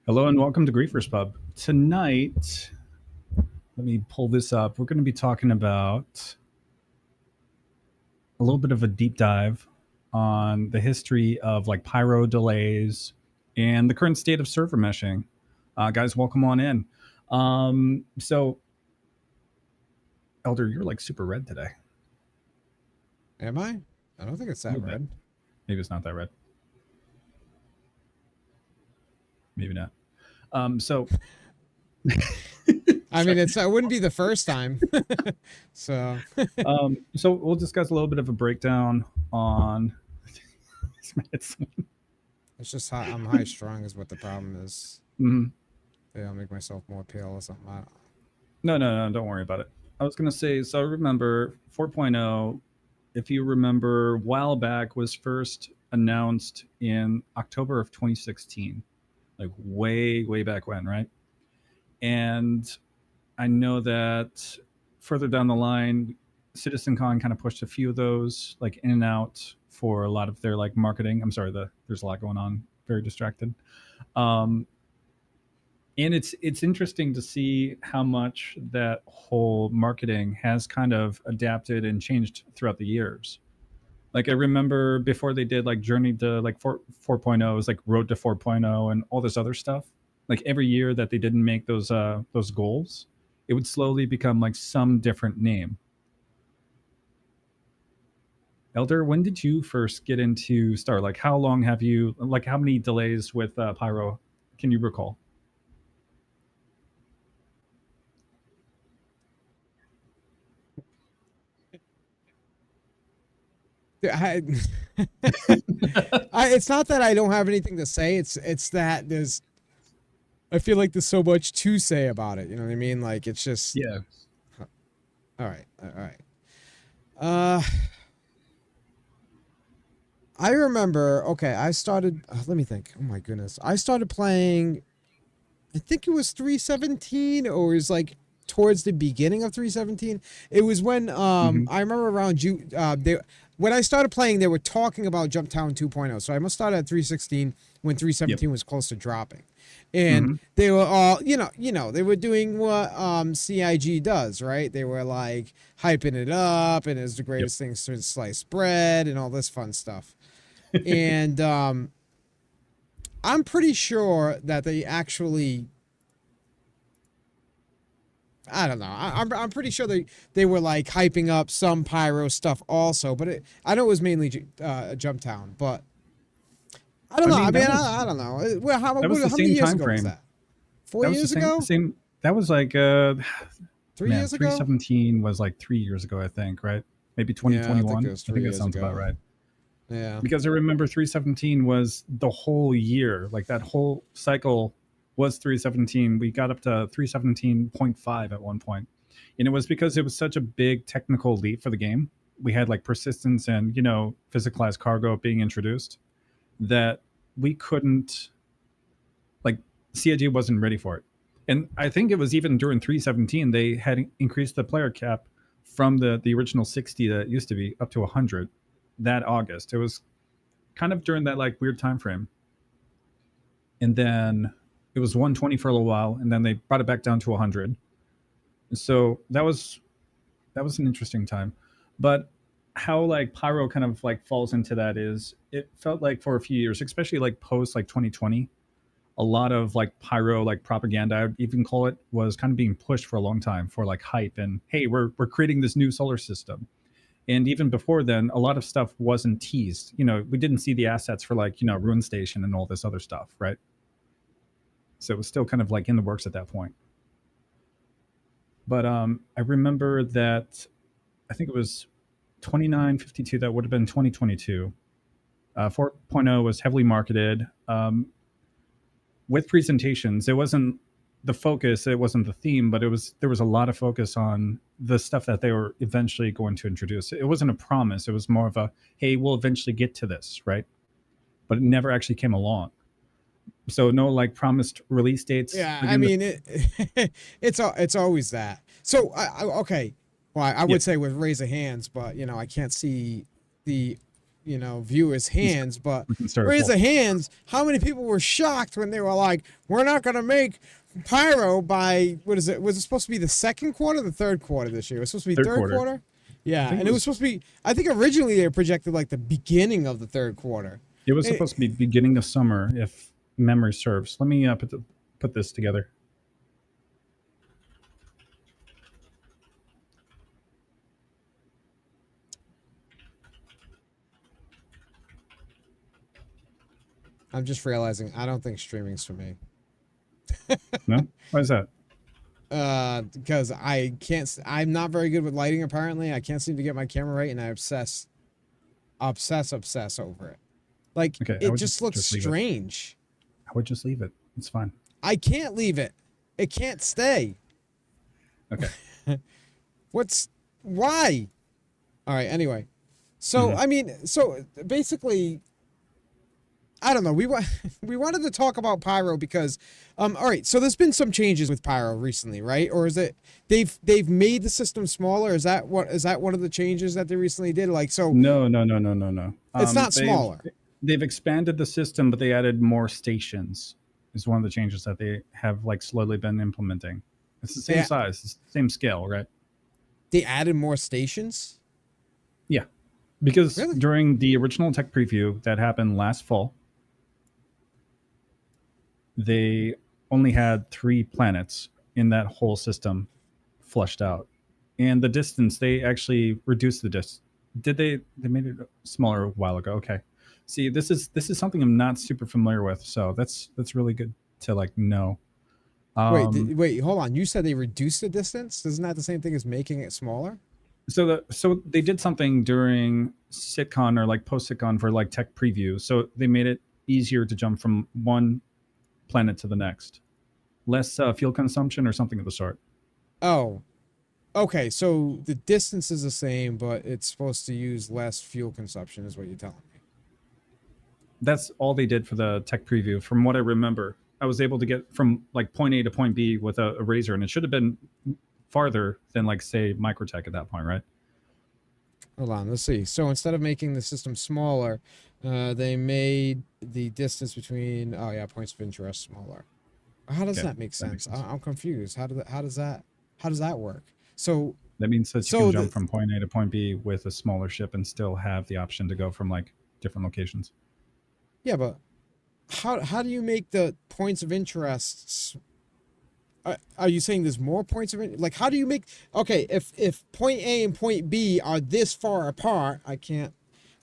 Hello and welcome to Griefers Pub. Tonight, let me pull this up. We're going to be talking about a little bit of a deep dive on the history of like Pyro delays and the current state of server meshing. Guys, welcome on in. So, Elder, you're like super red today. Am I? I don't think it's A that little bit. red. Maybe it's not that red. Maybe not. So, I mean, it wouldn't be the first time. So so we'll discuss a little bit of a breakdown on. it's just I'm high strung is what the problem is. Mhm. Yeah, I'll make myself more pale or something. No, don't worry about it. I was going to say, so I remember 4.0, if you remember, a while back was first announced in October of 2016, like way back when, right? And I know that further down the line, CitizenCon kind of pushed a few of those like in and out for a lot of their like marketing. I'm sorry, there's a lot going on. Very distracted. Um, and it's interesting to see how much that whole marketing has kind of adapted and changed throughout the years. Like I remember before they did like Journey to like 4.0, it was like Road to 4.0 and all this other stuff. Like every year that they didn't make those goals, it would slowly become like some different name. Elder, when did you first get into Star? Like how long have you like how many delays with Pyro can you recall? I, it's not that I don't have anything to say. It's that I feel like there's so much to say about it. You know what I mean? Like it's just Yeah. all right, all right. Uh, I remember. Okay, I started. Let me think. Oh my goodness, I started playing. I think it was 317 or it was like towards the beginning of 317. It was when Hmm. I remember around June they when I started playing they were talking about Jumptown 2.0. So I must start at 316 when Yep. 317 was close to dropping. And Hmm. they were all, they were doing what CIG does, right? They were like hyping it up and it's the Yep. greatest thing since sliced bread and all this fun stuff. And I'm pretty sure that they actually I don't know. I'm pretty sure they were like hyping up some pyro stuff also, but I know it was mainly Jumptown, but I don't I know. I mean, mean, I don't know. Well, that was the how many same years time ago was frame. that? Four That was the years same ago? same. That was like Three man, years ago? 317 was like 3 years ago, I think, right? Maybe Yeah, I think it 2021. was I think three that years sounds about ago. right. Yeah. Because I remember 317 was the whole year, like that whole cycle was 317. We got up to 317.5 at one point, and it was because it was such a big technical leap for the game. We had like persistence and physicalized cargo being introduced that we couldn't like CIG wasn't ready for it. And I think it was even during 317 they had increased the player cap from the original 60 that it used to be up to 100 that August. It was kind of during that like weird time frame. And then it was 120 for a little while and then they brought it back down to 100. So that was an interesting time. But how like Pyro kind of like falls into that is it felt like for a few years, especially like post like 2020, a lot of like Pyro like propaganda, I would even call it, was kind of being pushed for a long time for like hype and hey, we're creating this new solar system. And even before then, a lot of stuff wasn't teased. We didn't see the assets for like Ruin Station and all this other stuff, right? So it was still kind of like in the works at that point. But I remember that I think it was 2952. That would have been 2022. 4.0 was heavily marketed. With presentations. It wasn't the focus, it wasn't the theme, but there was a lot of focus on the stuff that they were eventually going to introduce. It wasn't a promise. It was more of a hey, we'll eventually get to this, right? But it never actually came along. So no like promised release dates. Yeah, Like I in the mean it's always that. So okay. Well, I yeah. would say with raise of hands, but I can't see the viewers' We can hands, but we can start a raise poll. the hands. How many people were shocked when they were like, "We're not gonna make Pyro by what is it? Was it supposed to be the second quarter, or the third quarter this year? It was supposed to be Third third quarter. quarter." I Yeah, think it and it was was supposed to be. I think originally they projected like the beginning of the third quarter. it was Eh, supposed to be beginning of summer, if memory serves. Let me put this together. I'm just realizing I don't think streaming's for me. No, why is that? Because I can't. I'm not very good with lighting. Apparently, I can't seem to get my camera right, and I obsess over it. Like Okay, I it would just looks just leave it. strange. I would just leave it. It's fine. I can't leave it. It can't stay. Okay. What's why? All right. Anyway, so Hmm. I mean, so basically, I don't know. We wanted to talk about Pyro because, all right. So there's been some changes with Pyro recently, right? Or is it they've made the system smaller? Is that one of the changes that they recently did? Like, so No, no, no, no, no, no. it's not smaller. They've expanded the system, but they added more stations. Is one of the changes that they have like slowly been implementing. It's the same They size, it's the same scale, right? they added more stations. Yeah, because Really? during the original tech preview that happened last fall, they only had 3 planets in that whole system flushed out, and the distance they actually reduced the distance. Did they made it smaller a while ago? Okay. See, this is something I'm not super familiar with, so that's really good to like know. Um, Wait. Hold on. You said they reduced the distance. Isn't that the same thing as making it smaller? so they did something during sitcon or like post sitcon for like tech preview, so they made it easier to jump from one planet to the next, less fuel consumption or something of the sort. Oh, okay. So the distance is the same, but it's supposed to use less fuel consumption, is what you're telling me. That's all they did for the tech preview. From what I remember, I was able to get from like point A to point B with a razor, and it should have been farther than like say microtech at that point, right? Hold on. Let's see. So instead of making the system smaller, they made the distance between points of interest smaller. How does Okay, that make that makes sense? sense. I'm confused. How does that work? So That means that you can so jump the from point A to point B with a smaller ship and still have the option to go from like different locations. yeah, but how do you make the points of interest? Are you saying there's more points of like how do you make okay if point A and point B are this far apart, I can't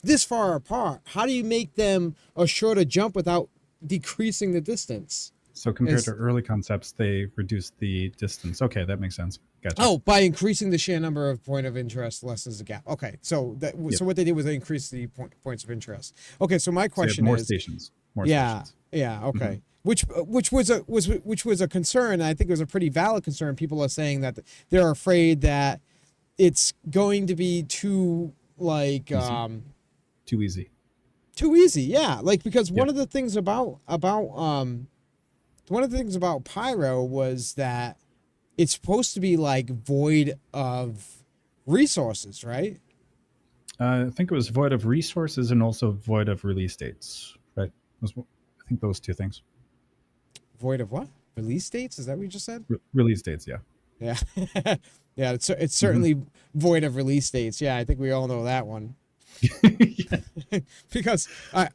this far apart, how do you make them a shorter jump without decreasing the distance? So compared to Is early concepts, they reduced the distance. Okay, that makes sense. Gotcha. Oh, by increasing the sheer number of point of interest lessens the gap. Okay, so Yep. so what they did was they increased the points of interest. Okay, so my So you have question more is, stations. More yeah, stations. yeah, Hmm. okay. Which was a concern. And I think it was a pretty valid concern. People are saying that they're afraid that it's going to be too like Easy. Too easy. too easy. Yeah, like because Yep. one of the things about Pyro was that it's supposed to be like void of resources, right? I think it was void of resources and also void of release dates. Right. I think those two things. Void of what? Release dates? Is that what you just said? Release dates. Yeah. Yeah. Yeah, it's Hmm. certainly void of release dates. Yeah, I think we all know that one. Yeah. Because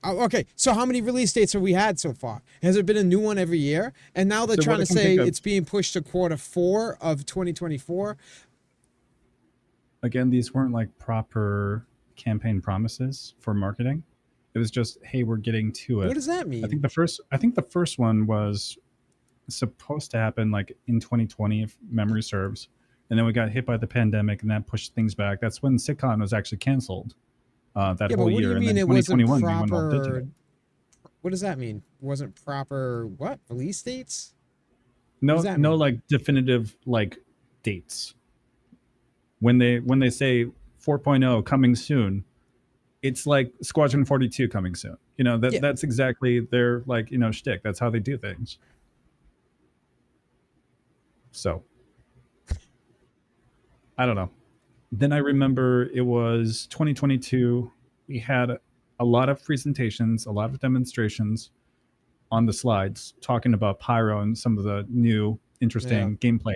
okay, so how many release dates have we had so far? Has it been a new one every year? And now they're So trying what I to can say think of, it's being pushed to quarter four of 2024. again, these weren't like proper campaign promises for marketing. It was just, hey, we're getting to What it. does that mean? I think the first one was supposed to happen like in 2020, if memory serves. And then we got hit by the pandemic, and that pushed things back. That's when sitcom was actually canceled that Yeah, but whole what do you year. And mean then it wasn't 2021, we went all proper? digital. What does that mean? Wasn't proper what? Release dates? What does No, that no, mean? like definitive like dates. When they say 4.0 coming soon, it's like Squadron 42 coming soon. Yeah. That's exactly their like shtick. That's how they do things. So I don't know. Then I remember it was 2022. We had a lot of presentations, a lot of demonstrations on the slides talking about Pyro and some of the new Yeah. interesting gameplay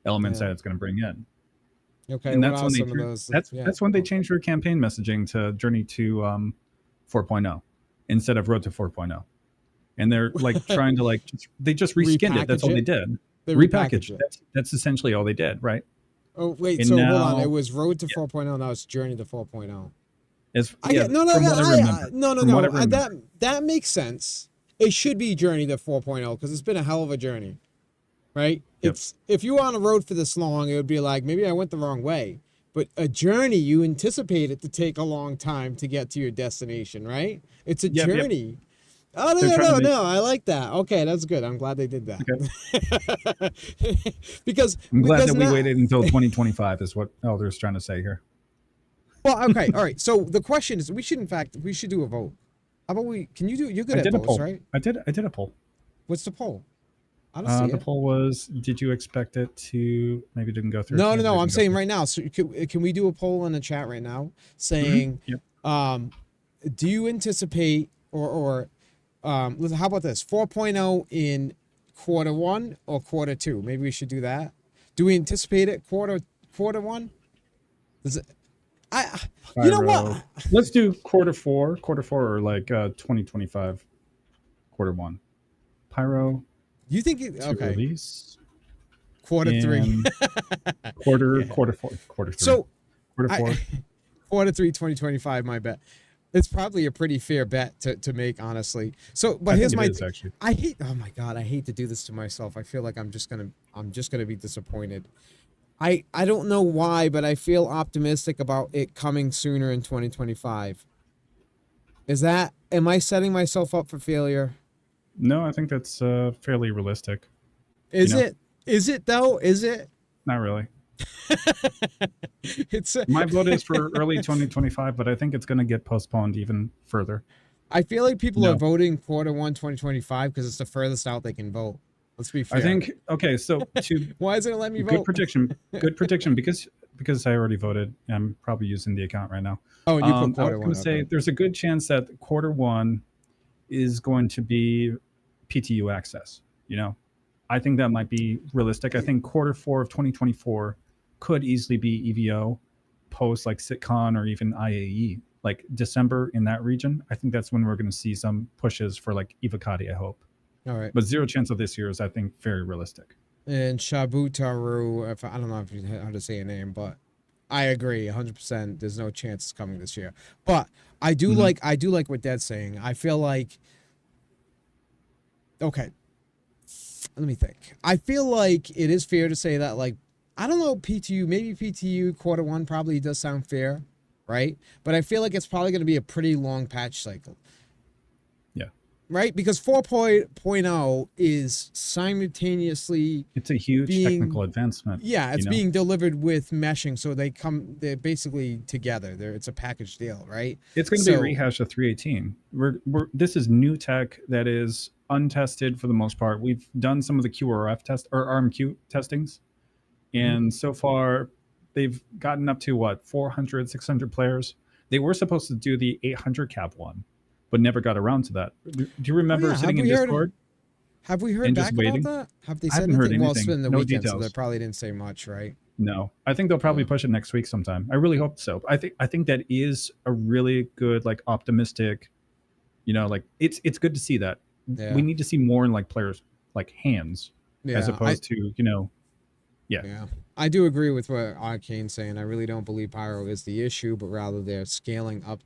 elements Yeah. that it's going to bring in. Okay. And What that's are when they some of those? Yeah. that's when they changed their campaign messaging to Journey to 4.0 instead of Road to 4.0. And they're like trying to like they just reskinned it. That's Repackage all they it. did. They repackage Repackaged. it. That's essentially all they did, right? Oh wait, And so hold on. It now, was Road to yeah, 4.0. Now it's Journey to 4.0. I yeah, get no, no, from no. what I remember, No, no, from what I no. remember, That makes sense. It should be Journey to 4.0 because it's been a hell of a journey, right? yep, It's if you were on a road for this long, it would be like maybe I went the wrong way. But a journey, you anticipate it to take a long time to get to your destination, right? It's a yep, yep. journey. Oh no, They're no, trying to no, make no! I like that. Okay, that's good. I'm glad they did that. okay. because I'm glad because that we now waited until 2025 is what Elder's trying to say here. well, okay, all right. So the question is, we should do a vote. How about we? Can you do? You're good I at did a votes, poll. right? I did a poll. What's the poll? I don't see The it. poll was: did you expect it to? Maybe it didn't go through. No, no, Maybe it no. I'm didn't go saying through. right now. So can we do a poll in the chat right now saying, Yep. um, do you anticipate how about this 4.0 in quarter one or quarter two? Maybe we should do that. Do we anticipate it quarter one? Does it, you know Pyro. what? Let's do quarter four, or like 2025 quarter one. Pyro You think to okay, release quarter three. in Yeah. quarter four, quarter three, So quarter I four. quarter three 2025, my bet. It's probably a pretty fair bet to make, honestly. So, but I think here's it my is actually. I hate oh my god, I hate to do this to myself. I feel like I'm just gonna be disappointed. I don't know why, but I feel optimistic about it coming sooner in 2025. Am I setting myself up for failure? No, I think that's fairly realistic. You Is know, it? Is it though? Is it? not really. It's My vote is for early 2025, but I think it's going to get postponed even further. I feel like You people are know, voting quarter one 2025 because it's the furthest out they can vote. Let's be I fair. think okay. So to Why isn't it let me good vote? prediction, good prediction because I already voted. I'm probably using the account right now. Oh, and you put I was quarter going one. to say Okay. there's a good chance that quarter one is going to be PTU access. You know, I think that might be realistic. I think quarter four of 2024 could easily be EVO post like SitCon or even IAE, like December in that region. I think that's when we're going to see some pushes for like Evocati, I hope. All right. But zero chance of this year is, I think, very realistic. And Shabutaru, if I don't know how to say your name, but I agree 100%. There's no chance it's coming this year. But Mhm. I do like what Dad's saying. I feel like okay, let me think. I feel like it is fair to say that like I don't know PTU, maybe PTU quarter one probably does sound fair, right? But I feel like it's probably going to be a pretty long patch cycle. Yeah. Right? Because 4.0 is simultaneously It's a huge being technical advancement, yeah, you it's know? being delivered with meshing, so they're basically together. It's a package deal, right? It's going to be a So rehash of 318. This is new tech that is untested for the most part. We've done some of the QRF test or RMQ testings, mhm. and so far they've gotten up to what 400, 600 players. They were supposed to do the 800 cap one, but never got around to that. Do you Oh remember yeah, sitting in Discord have we heard and just back about waiting? that? Have they I said haven't heard anything? Well, it's anything. been the No weekend, so they details. probably didn't say much, right? No, I think they'll probably Yeah. push it next week sometime. I really hope so. I think that is a really good, like, optimistic. Like it's good to see that. We Yeah. need to see more in like players like hands, as Yeah. opposed to yeah, Yeah. I do agree with what Arcane's saying. I really don't believe Pyro is the issue, but rather they're scaling up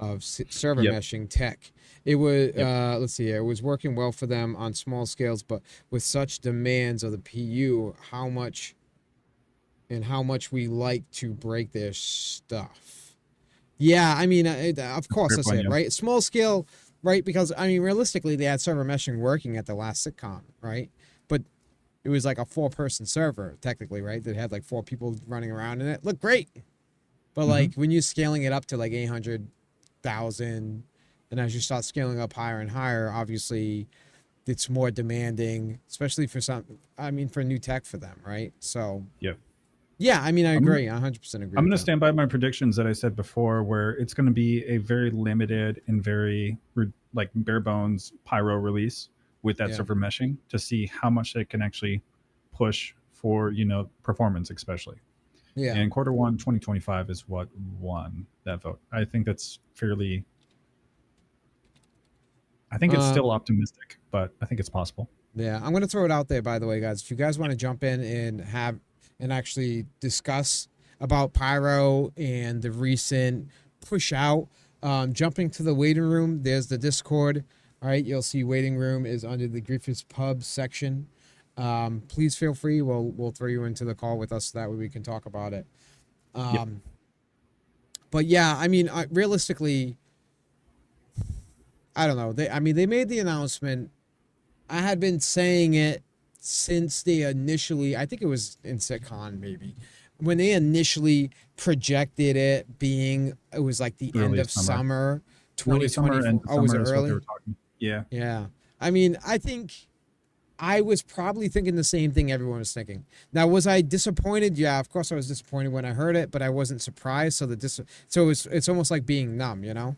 of server yep, meshing tech. It was yep, let's see here. It was working well for them on small scales, but with such demands of the PU, how much we like to break their stuff. Yeah, I mean, of course, fair that's point. it, Yeah, right? Small scale, right? Because I mean, realistically, they had server meshing working at the last sitcom, right? But it was like a four-person server, technically, right? That had like four people running around in it. Looked great, but hmm, like when you're scaling it up to like 800,000, and as you start scaling up higher and higher, obviously it's more demanding, especially for some. I mean, for new tech for them, right? So yep. Yeah, I mean, I I'm gonna agree. I 100% agree I'm with gonna that. stand by my predictions that I said before, where it's gonna be a very limited and very like bare bones Pyro release with that Yeah. server meshing to see how much they can actually push for performance, especially. Yeah. And quarter 1 2025 is what won that vote. I think that's fairly. I think it's Um, still optimistic, but I think it's possible. yeah, I'm gonna throw it out there, by the way, guys. If you guys want to jump in and have and actually discuss about Pyro and the recent push out, jumping to the waiting room. There's the Discord. All right, you'll see waiting room is under the Griffiths Pub section. Please feel free. We'll throw you into the call with us so that way we can talk about it. Yep. Um, but yeah, I mean, realistically, I don't know. I mean, they made the announcement. I had been saying it since they initially, I think it was in sitcom maybe, when they initially projected it being, it was like the end Early of summer, summer early summer, 2024. and Oh, was it summer is what they were early? talking. Yeah. Yeah. I mean, I think I was probably thinking the same thing everyone was thinking. Now, was I disappointed? Yeah, of course I was disappointed when I heard it, but I wasn't surprised. So it's almost like being numb, you know?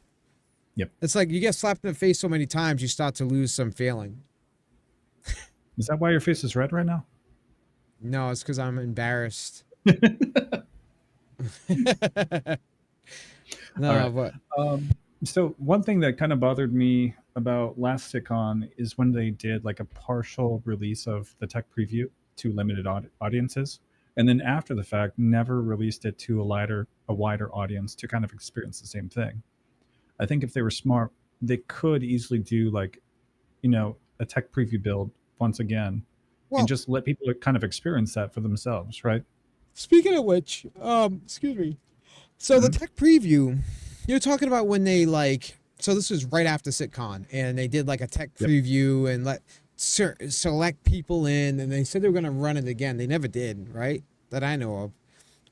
Yep. It's like you get slapped in the face so many times, you start to lose some feeling. Is that why your face is red right now? No, it's because I'm embarrassed. All No, right. but So one thing that kind of bothered me about last SitCon is when they did like a partial release of the tech preview to limited audiences, and then after the fact, never released it to a wider audience to kind of experience the same thing. I think if they were smart, they could easily do like a tech preview build once again, and well, just let people kind of experience that for themselves, right? speaking of which, excuse me. So the Hmm. tech preview, you're talking about when they like. So this was right after SitCon, and they did like a tech Yep. preview and let select people in, and they said they were gonna run it again. They never did, right? That I know of.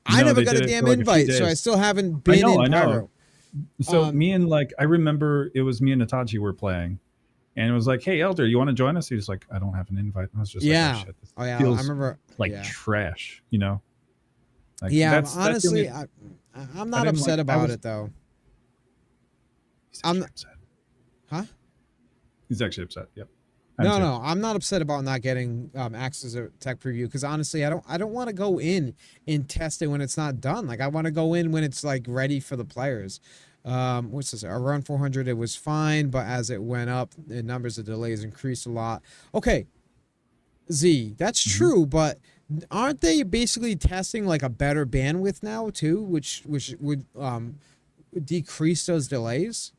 I No, never they got a did it damn for like a few invite, so I days. still haven't I been know, in I know. Pyro. So Um, me and like I remember it was me and Nataji were playing, and it was like, "Hey, Elder, you want to join us?" He was like, "I don't have an invite." And I was just like, "Oh yeah. shit, this Oh yeah, I feels remember. like Yeah. trash," you know? Like Yeah. that's the Honestly, only. I'm I not didn't upset like. I about was. it though. He's I'm. actually upset. Huh? He's actually upset. Yep, I'm No, too. no, I'm not upset about not getting access to tech preview because honestly, I don't want to go in and test it when it's not done. Like I want to go in when it's like ready for the players. What's this? Around 400, it was fine, but as it went up, the numbers of delays increased a lot. Okay, Z, that's Hmm. true, but aren't they basically testing like a better bandwidth now too, which would decrease those delays?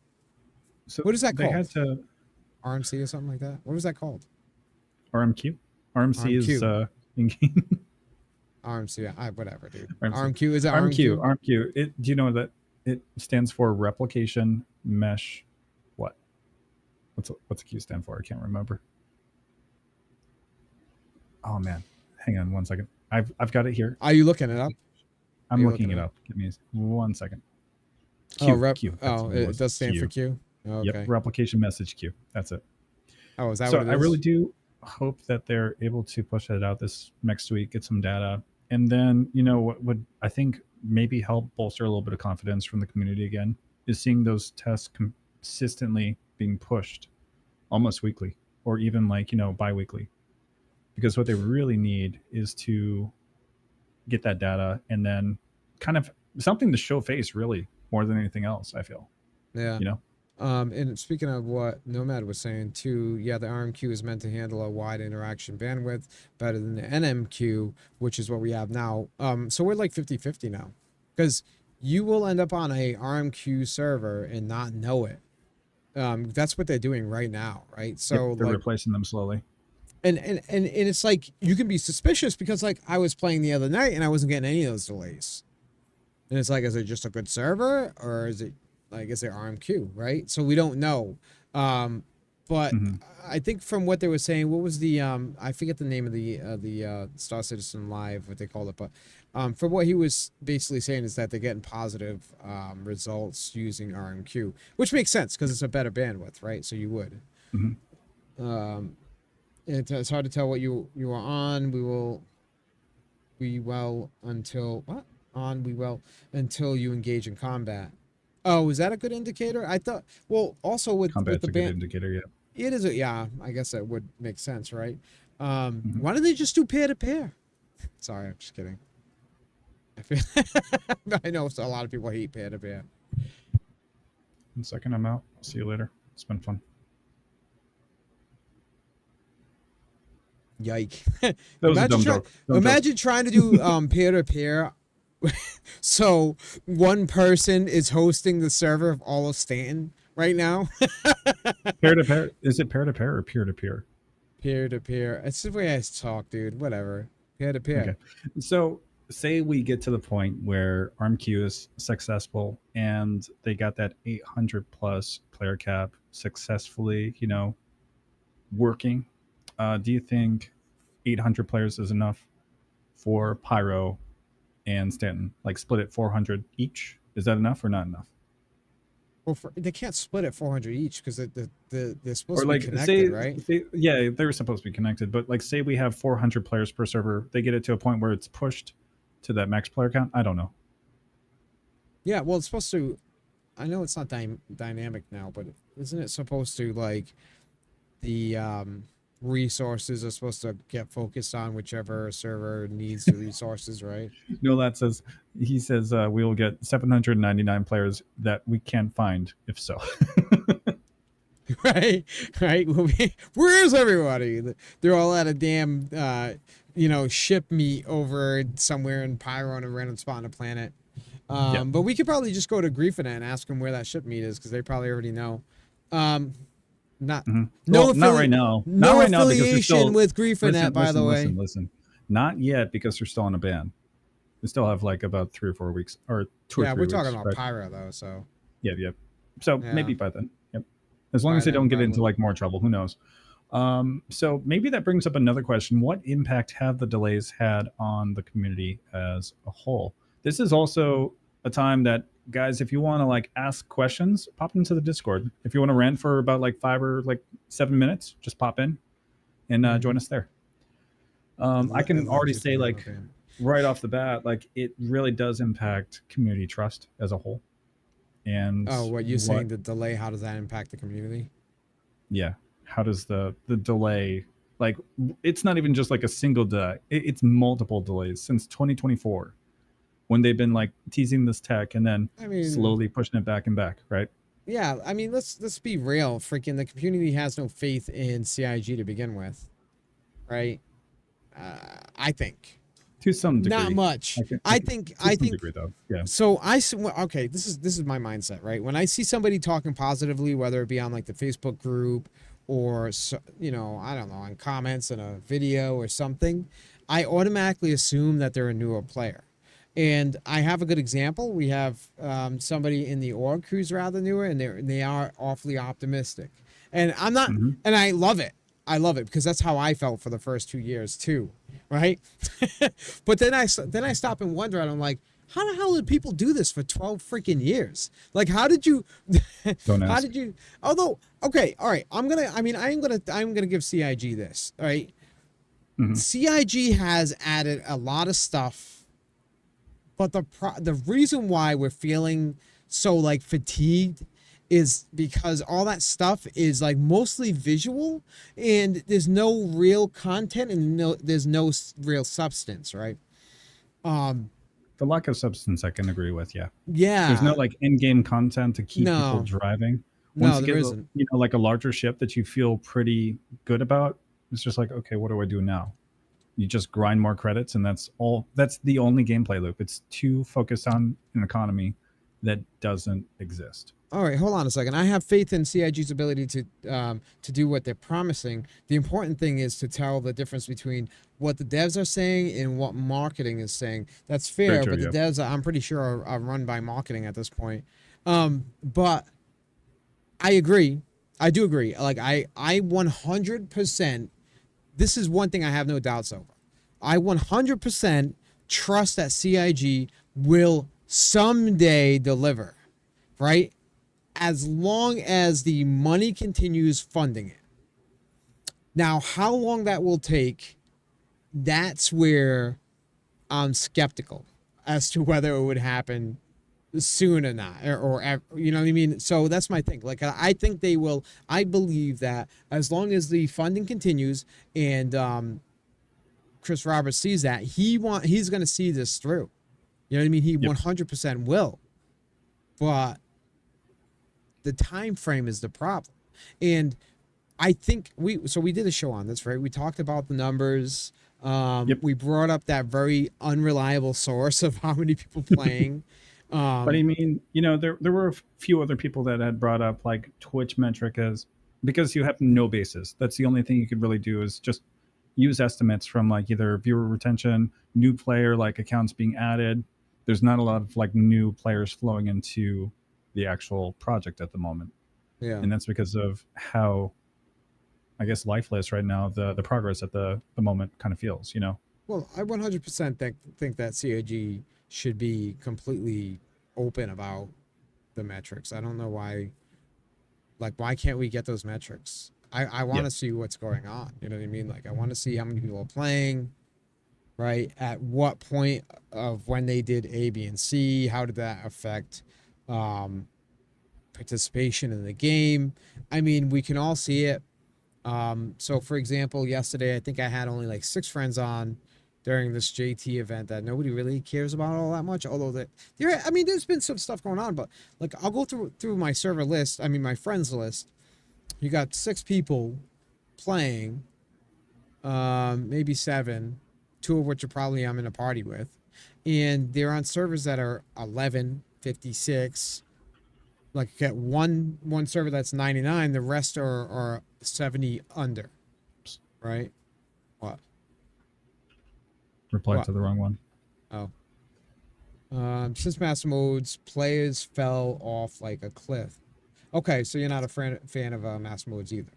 So What is that they had called? to RMC or something like that? What was that called? RMQ. RMC is RMQ. in game. RMC, whatever, dude. RMC. RMQ, is it RMQ. RMQ? RMQ. Do you know that it stands for replication mesh? What? What's the Q stand for? I can't remember. Oh man, hang on one second. I've got it here. Are you looking it up? Are I'm you looking looking it it up? up. Give me 1 second. Oh, Q Q. That's Oh, what it it was. does stand for Q. Q. Oh, Yep. okay. Replication message queue. That's it. Oh, is that what So it I really is? do hope that they're able to push that out this next week, get some data, and then what would I think maybe help bolster a little bit of confidence from the community again is seeing those tests consistently being pushed almost weekly or even like biweekly, because what they really need is to get that data and then kind of something to show face really more than anything else. I feel Yeah. you know. And speaking of what Nomad was saying too, yeah, the RMQ is meant to handle a wide interaction bandwidth better than the NMQ, which is what we have now. So we're like 50-50 now. Because you will end up on a RMQ server and not know it. That's what they're doing right now, right? Yep, So they're like replacing them slowly. and it's like you can be suspicious because like I was playing the other night and I wasn't getting any of those delays. And it's like, is it just a good server or is it like is it RMQ, right? So we don't know. Um, but Hmm. I think from what they were saying, what was the I forget the name of the Star Citizen Live, what they called it, but from what he was basically saying is that they're getting positive results using RMQ, which makes sense because it's a better bandwidth, right? So you would. Hmm. Um, it's hard to tell what you are on. We will. we well until what? On we well until you engage in combat. Oh, is that a good indicator? I thought. Well, also with Combat's the a good band, indicator. Yeah. it is a yeah. I guess that would make sense, right? Mhm. Why don't they just do pair to pair? Sorry, I'm just kidding. I feel I know a lot of people hate pair to pair. 1 second, I'm out. I'll see you later. It's been fun. Yike! That was a dumb joke. Dumb joke. Imagine trying to do peer to peer. So one person is hosting the server of all of Stanton right now. Pair to pair. Is it pair to pair or peer to peer? Peer to peer. It's the way I talk, dude. Whatever. Peer to peer. Okay. So say we get to the point where ARMQ is successful and they got that 800 plus player cap successfully, working. Do you think 800 players is enough for Pyro and Stanton? Like split it 400 each? Is that enough or not enough? Well, they can't split at 400 each because they're supposed Or to be like connected, right? yeah, they're supposed to be connected, but like say we have 400 players per server, they get it to a point where it's pushed to that max player count. I don't know. Yeah. Well, it's supposed to. I know it's not dynamic now, but isn't it supposed to like the resources are supposed to get focused on whichever server needs the resources, right? No, that says he says we will get 799 players that we can't find if so. Right, right. Where is everybody? They're all at a damn, ship meet over somewhere in Pyro on a random spot on the planet. Yeah. But we could probably just go to Griefanet and ask them where that ship meet is because they probably already know. Um, not Mm-hmm. no Well, not right now. Not no right now because they're affiliation still with Griefanet, by the way. listen. Not yet because they're still on a ban. We still have like about 3 or 4 weeks or 2 or Yeah, we're 3 talking weeks, about right? Pyro though, so Yeah, yeah. So yeah. maybe by then. Yep. As long By as they then, don't get into probably. like more trouble, who knows? So maybe that brings up another question. What impact have the delays had on the community as a whole? This is also a time that guys, if you want to like ask questions, pop into the Discord. If you want to rant for about like 5 or like 7 minutes, just pop in and join Mhm. us there. I can already say Allegedly, like okay. right off the bat, like it really does impact community trust as a whole. And Oh, what you're what saying, the delay, how does that impact the community? yeah, how does the delay, like it's not even just like a single delay, it's multiple delays since 2024 when they've been like teasing this tech and then I mean, slowly pushing it back and back, right? yeah, I mean, let's be real. Freaking the community has no faith in CIG to begin with, right? I think To some not degree. much. To I some think degree though, yeah. so. Well, okay. This is my mindset, right? When I see somebody talking positively, whether it be on like the Facebook group or I don't know, on comments in a video or something, I automatically assume that they're a newer player. And I have a good example. We have somebody in the org who's rather newer, and they are awfully optimistic. And I'm not, Hmm. and I love it. I love it because that's how I felt for the first 2 years too, right? But then I stop and wonder, and I'm like, how the hell did people do this for 12 freaking years? Like, how did you, Don't how ask. did you? Although, okay, all right, I'm gonna give CIG this, all right. Hmm. CIG has added a lot of stuff, but the reason why we're feeling so like fatigued is because all that stuff is like mostly visual and there's no real content and there's no real substance, right? um The lack of substance I can agree with, yeah. There's no yeah. like in-game content to keep people No, driving. Once no, you there get isn't. like a larger ship that you feel pretty good about, it's just like, okay, what do I do now? You just grind more credits, and that's all. That's the only gameplay loop. It's too focused on an economy that doesn't exist. All right, hold on a second. I have faith in CIG's ability to do what they're promising. The important thing is to tell the difference between what the devs are saying and what marketing is saying. That's Very fair, true. but the Yeah. devs, I'm pretty sure, are run by marketing at this point. But I agree. I do agree. Like I 100%. This is one thing I have no doubts over. I 100% trust that CIG will someday deliver, right? As long as the money continues funding it. Now, how long that will take, that's where I'm skeptical as to whether it would happen soon or not, you know what I mean. So that's my thing. Like I think they will. I believe that as long as the funding continues and Chris Roberts sees that he's going to see this through. You know what I mean? He Yep. 100% will. But the time frame is the problem. And I think we did a show on this, right? We talked about the numbers. Yep. We brought up that very unreliable source of how many people playing. But I Um, mean, there were a few other people that had brought up like Twitch metric as because you have no basis. That's the only thing you could really do is just use estimates from like either viewer retention, new player like accounts being added. There's not a lot of like new players flowing into the actual project at the moment, yeah. and that's because of how I guess lifeless right now the progress at the moment kind of feels. Well, I 100% think that CIG should be completely open about the metrics. I don't know why. Like, why can't we get those metrics? I want Yeah. to see what's going on. You know what I mean? Like, I want to see how many people are playing, right? At what point of when they did A, B, and C? How did that affect um, participation in the game? I mean, we can all see it. So for example, yesterday I think I had only like 6 friends on during this JT event that nobody really cares about all that much. Although I mean, there's been some stuff going on, but like I'll go through my server list. I mean, my friends list. You got 6 people playing, maybe 7, 2 of which are probably I'm in a party with, and they're on servers that are 11, 56. Like you get one server that's 99, the rest are 70 under, right? What? Replied What? to the wrong one. Oh. Since master modes, players fell off like a cliff. Okay, so you're not a fan of master modes either.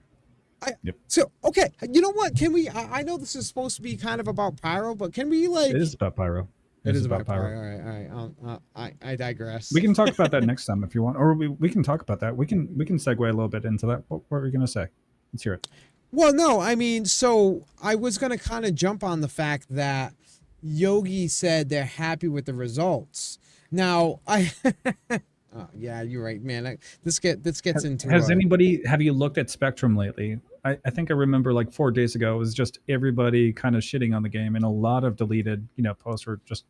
I Yep. so okay. You know what? Can we? I know this is supposed to be kind of about Pyro, but can we It like? is about pyro. It It is is about about pyro. Pyro. All right, all right. I We digress. can talk about that next time if you want, or we can talk about that. We can segue a little bit into that. What were we gonna say? Let's hear it. Well, no, I mean, so I was gonna kind of jump on the fact that Yogi said they're happy with the results. Now, oh, yeah, you're right, man. This gets into Has anybody have you looked at Spectrum lately? I think I remember like 4 days ago it was just everybody kind of shitting on the game, and a lot of deleted posts were just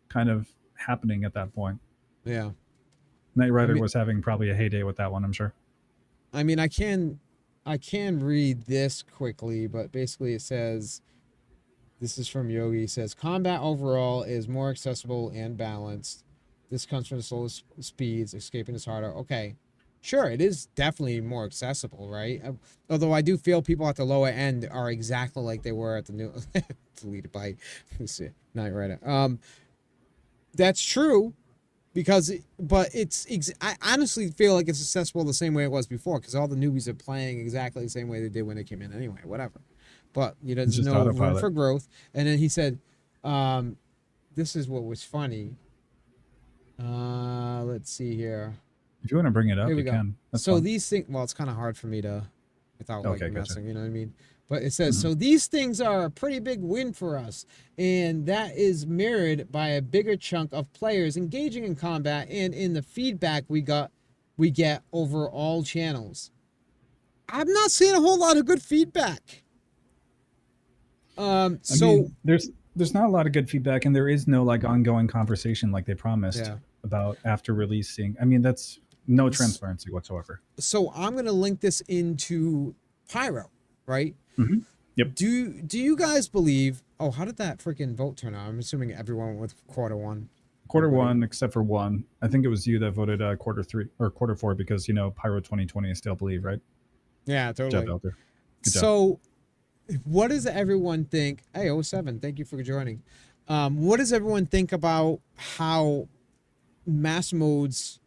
kind of happening at that point. yeah. Knight I Rider mean, was having probably a heyday with that one, I'm sure. I mean, I can read this quickly, but basically it says this is from Yogi. It says combat overall is more accessible and balanced. This comes from the slow speeds. Escaping is harder. Okay, sure, it is definitely more accessible, right? Although I do feel people at the lower end are exactly like they were at the new deleted by Knight Rider. That's true because but I honestly feel like it's accessible the same way it was before because all the newbies are playing exactly the same way they did when they came in anyway, whatever. But It's there's just no room autopilot. for growth. And then he said, um, this is what was funny. Let's see here. If you want to bring it Here up, we you go. can. That's So fine. these things, well, it's kind of hard for me to without like Okay, gotcha. messing, you know what I mean? But it says, Hmm. so these things are a pretty big win for us. And that is mirrored by a bigger chunk of players engaging in combat and in the feedback we get over all channels. I'm not seeing a whole lot of good feedback. I So mean, there's not a lot of good feedback, and there is no like ongoing conversation like they promised yeah. about after releasing. I mean, that's no transparency whatsoever. So I'm gonna link this into Pyro, right? Hmm. Yep. Do you guys believe? Oh, how did that freaking vote turn out? I'm assuming everyone went with quarter 1. Quarter Everybody. one, except for one. I think it was you that voted quarter three or quarter four because Pyro 2020 is still believe, right? Yeah, Good job, totally. Elder. Good job. So, what does everyone think? Hey, oh 07, thank you for joining. What does everyone think about how mass modes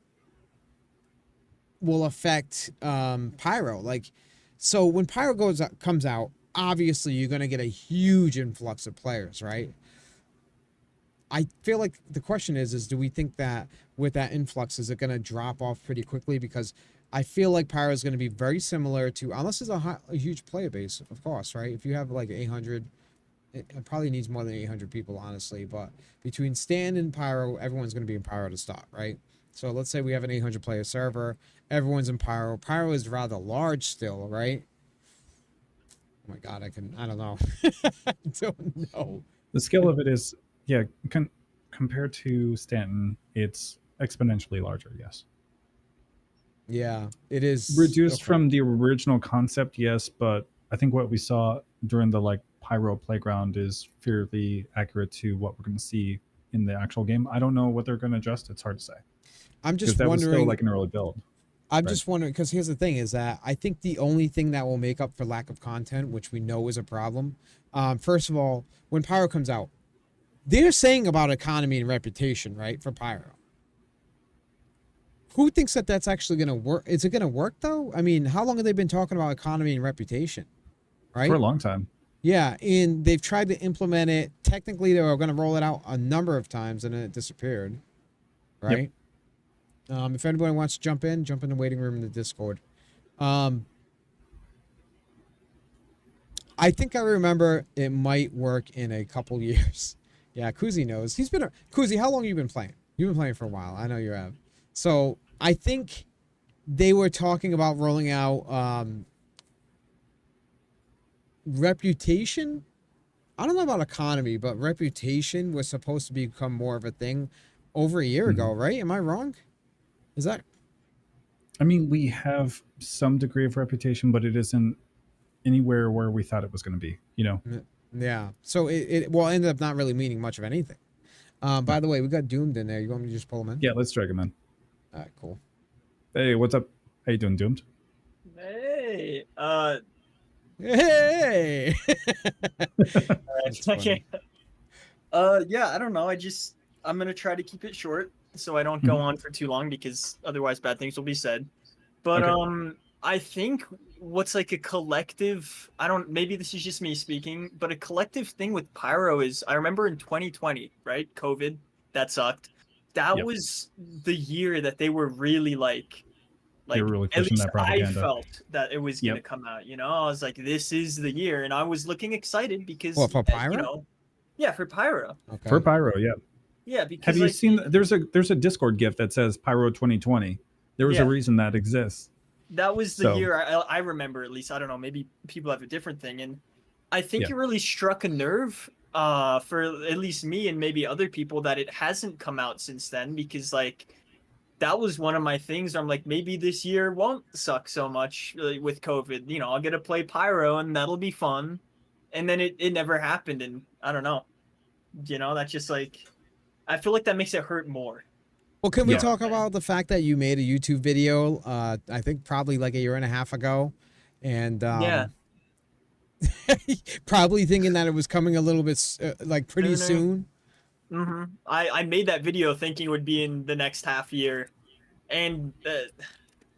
will affect Pyro? Like, so when Pyro comes out, obviously you're gonna get a huge influx of players, right? I feel like the question is do we think that with that influx, is it going to drop off pretty quickly? Because I feel like Pyro is going to be very similar to, unless there's a huge player base, of course, right? If you have like 800 it probably needs more than 800 people, honestly. But between Stan and Pyro, everyone's going to be in Pyro to start, right? So let's say we have an 800 player server. Everyone's in Pyro. Pyro is rather large still, right? Oh my God, I don't know. I don't know. The scale of it is, yeah, compared to Stanton, it's exponentially larger. Yes, Yeah, it is. reduced Okay. from the original concept, yes, but I think what we saw during the like Pyro playground is fairly accurate to what we're going to see in the actual game. I don't know what they're going to adjust. It's hard to say I'm because just that was still wondering. like an early build, I'm right? just wondering because here's the thing: is that I think the only thing that will make up for lack of content, which we know is a problem. First of all, when Pyro comes out, they're saying about economy and reputation, right, for Pyro. Who thinks that that's actually going to work? Is it going to work though? I mean, how long have they been talking about economy and reputation, For a right? long time. Yeah, and they've tried to implement it. Technically, they were going to roll it out a number of times, and then it disappeared, Yep. right? If anybody wants to jump in the waiting room in the Discord. Um, I think I remember it might work in a couple years. Yeah, Kuzi knows. Kuzi. How long have you been playing? You've been playing for a while. I know you have. So I think they were talking about rolling out reputation. I don't know about economy, but reputation was supposed to become more of a thing over a year Hmm. ago, right? Am I wrong? Is that I mean, we have some degree of reputation, but it isn't anywhere where we thought it was going to be. You know, yeah? So it well ended up not really meaning much of anything. no. By the way, we got Doomed in there. You want me to just pull him in? Yeah, let's drag him in. All right, cool. Hey, what's up? How you doing, Doomed? Hey, Hey, that's funny. okay. Yeah, I don't know. I'm gonna try to keep it short so I don't go Mhm. on for too long because otherwise bad things will be said. But Okay. I think what's like a collective, I don't, maybe this is just me speaking, but a collective thing with Pyro is I remember in 2020, right? COVID, that sucked. That Yep. was the year that they were really You're like really at pushing least that I propaganda. felt that it was gonna Yep. come out. I was like, this is the year, and I was looking excited What because for Pyro? yeah, for Pyro, For Okay. Pyro, yeah. yeah, Have because you like seen? There's a Discord gift that says Pyro 2020. There was a yeah, reason that exists. that was the So year I remember at least. I don't know, maybe people have a different thing, and I think yeah, it really struck a nerve for at least me and maybe other people that it hasn't come out since then because like that was one of my things. I'm like, maybe this year won't suck so much with COVID. I'll get to play Pyro and that'll be fun. And then it never happened. And I don't know. That's just like, I feel like that makes it hurt more. Well, can we yeah. You know talk what I'm saying? about the fact that you made a YouTube video? I think probably like a year and a half ago, and Yeah. probably thinking that it was coming a little bit like pretty Sooner. soon. I made that video thinking it would be in the next half year. And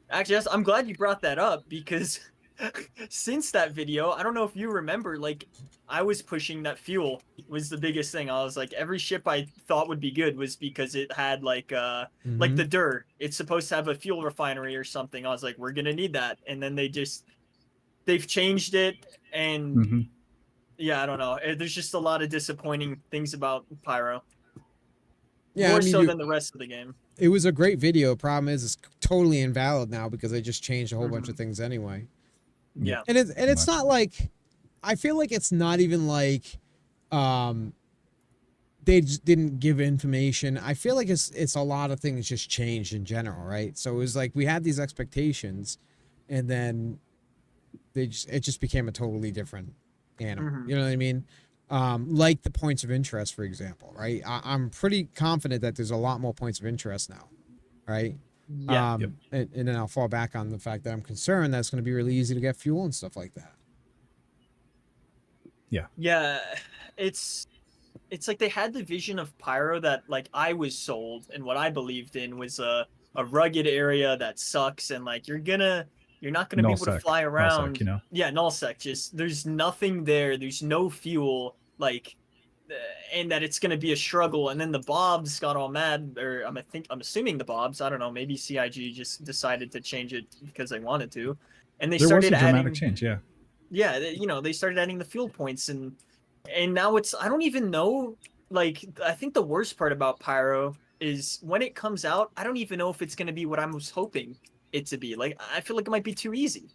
actually, I'm glad you brought that up because since that video, I don't know if you remember, like I was pushing that fuel was the biggest thing. I was like, every ship I thought would be good was because it had like Mm-hmm. the DUR. It's supposed to have a fuel refinery or something. I was like, we're gonna need that, and then they've changed it, and Hmm. yeah, I don't know. There's just a lot of disappointing things about Pyro, Yeah, I more mean, so than the rest of the game. it was a great video. Problem is, it's totally invalid now because they just changed a whole bunch Hmm. of things anyway. Yep. Yeah. Pretty It's much. not like I feel like it's not even like um they just didn't give information. I feel like it's a lot of things just changed in general, right? So it was like we had these expectations, and then it just became a totally different animal. Hmm. You know what I mean? Like the points of interest, for example, right? I'm pretty confident that there's a lot more points of interest now, right? Yeah. Yep. And then I'll fall back on the fact that I'm concerned that it's going to be really easy to get fuel and stuff like that. Yeah. Yeah, it's it's like they had the vision of Pyro that like I was sold and what I believed in was a rugged area that sucks and like you're not gonna be Null able to sec. fly Null sec. around. You know. Yeah, nullsec. Just there's nothing there. There's no fuel. Like, uh, and that it's gonna be a struggle. And then the Bobs got all mad, or I'm assuming the Bobs. I don't know. Maybe CIG just decided to change it because they wanted to, and they There was started a dramatic adding change. Yeah. yeah, they started adding the fuel points and And now I don't even know. Like, I think the worst part about Pyro is when it comes out, I don't even know if it's going to be what I was hoping it to be. Like, I feel like it might be too easy.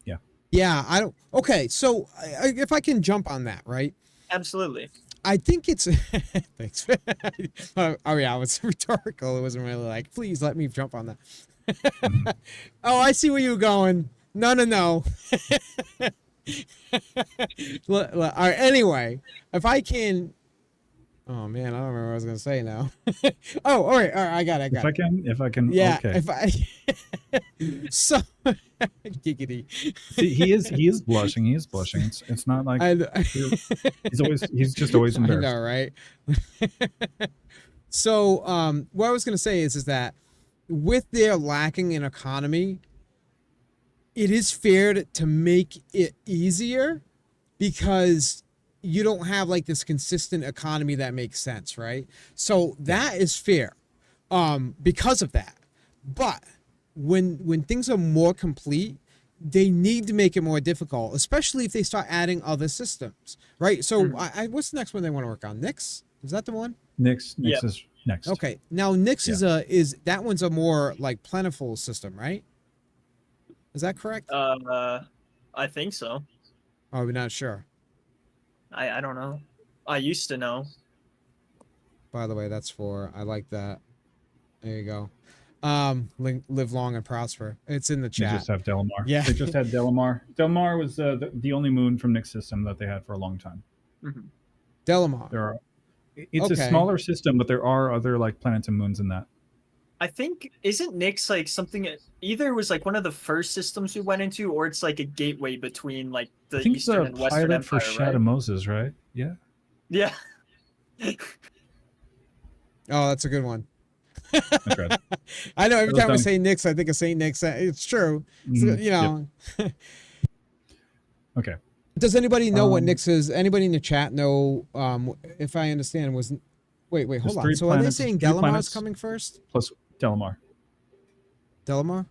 Yeah. Yeah, I don't. Okay, so if I can jump on that, right? Absolutely. I think it's. Thanks. Oh yeah, it was rhetorical. It wasn't really like, please let me jump on that. Oh, I see where you're going. No, no, no. All right. Anyway, if I can. Oh man, I don't remember what I was gonna say now. Oh, all right. I got it. If I can, Yeah, okay. if I. So, giggity. See, he is blushing. He is blushing. It's not like he's just always I embarrassed. know, right? So, what I was gonna say is that with their lacking in economy, it is fair to make it easier because you don't have like this consistent economy that makes sense, right? So that is fair, because of that. But when things are more complete, they need to make it more difficult, especially if they start adding other systems, right? So what's the next one they want to work on? Nyx? Is that the one? Nyx Yep. is next. Okay. Now Nyx is that one's a more like plentiful system, right? Is that correct? I think so. Oh, we're not sure. I don't know. I used to know. By the way, that's for I like that. There you go. Live long and prosper. It's in the You chat. just have Delamar. Yeah. They just had Delamar. Delamar was the only moon from Nyx system that they had for a long time. Mhm. Delamar. There are. It's Okay. a smaller system, but there are other like planets and moons in that. I think isn't Nyx like something? Either it was like one of the first systems we went into, or it's like a gateway between like the I think Eastern the and Western pilot for Empire, Shadow right? Moses, right? Yeah. Yeah. Oh, that's a good one. That's right. I know every That was time I done. say Nyx, I think of Saint Nyx. It's true. Mhm. You know. Okay. Does anybody know what Nyx is? Anybody in the chat know? If I understand, was wait, hold There's on. three So are they planets. saying Three Delamar's planets coming first? plus Delamar. Delamar?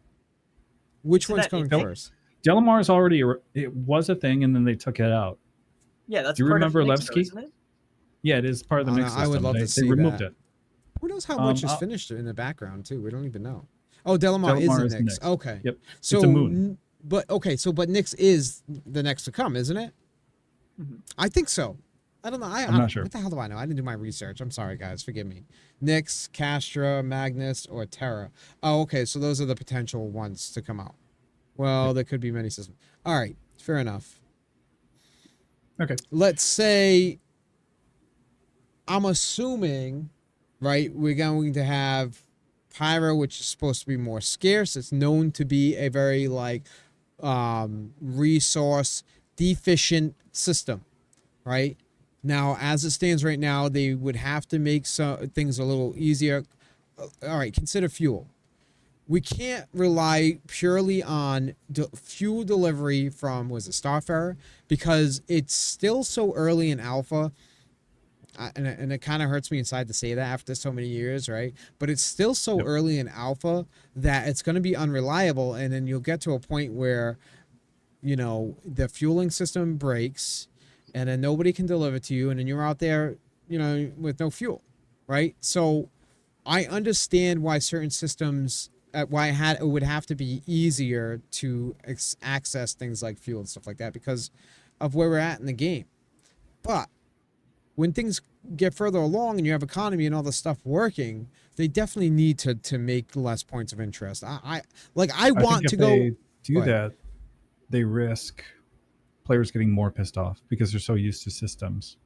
Which Isn't one's that coming Nyx? first? Delamar is already it was a thing, and then they took it out. Yeah, that's Do you part of remember Nyx, though, Levski? isn't it? Yeah, it is part of the Oh, no, Nyx I would system. love to They see removed that. it. Who knows how much is finished in the background too? We don't even know. Oh, Delamar is Delamar in is Nyx. Nyx. Okay. Yep. So, it's a moon. but Nyx is the next to come, isn't it? Mhm. I think so. I don't know. I'm not sure. What the hell do I know? I didn't do my research. I'm sorry, guys. Forgive me. Nyx, Castra, Magnus, or Terra. Oh, okay. So those are the potential ones to come out. Well, Yep. there could be many systems. All right. Fair enough. Okay. Let's say I'm assuming, right, we're going to have Pyro, which is supposed to be more scarce. It's known to be a very like resource deficient system, right? Now, as it stands right now, they would have to make some things a little easier. All right, consider fuel. We can't rely purely on fuel delivery from was it Starfarer because it's still so early in alpha. And it kind of hurts me inside to say that after so many years, right? But it's still so early in alpha that it's going to be unreliable, and then you'll get to a point where, you know, the fueling system breaks, and then nobody can deliver to you, and then you're out there, you know, with no fuel, right? So I understand why certain systems, why it would have to be easier to access things like fuel and stuff like that because of where we're at in the game, but when things get further along and you have economy and all the stuff working, they definitely need to make less points of interest. I want to go. They do that, they risk players getting more pissed off because they're so used to systems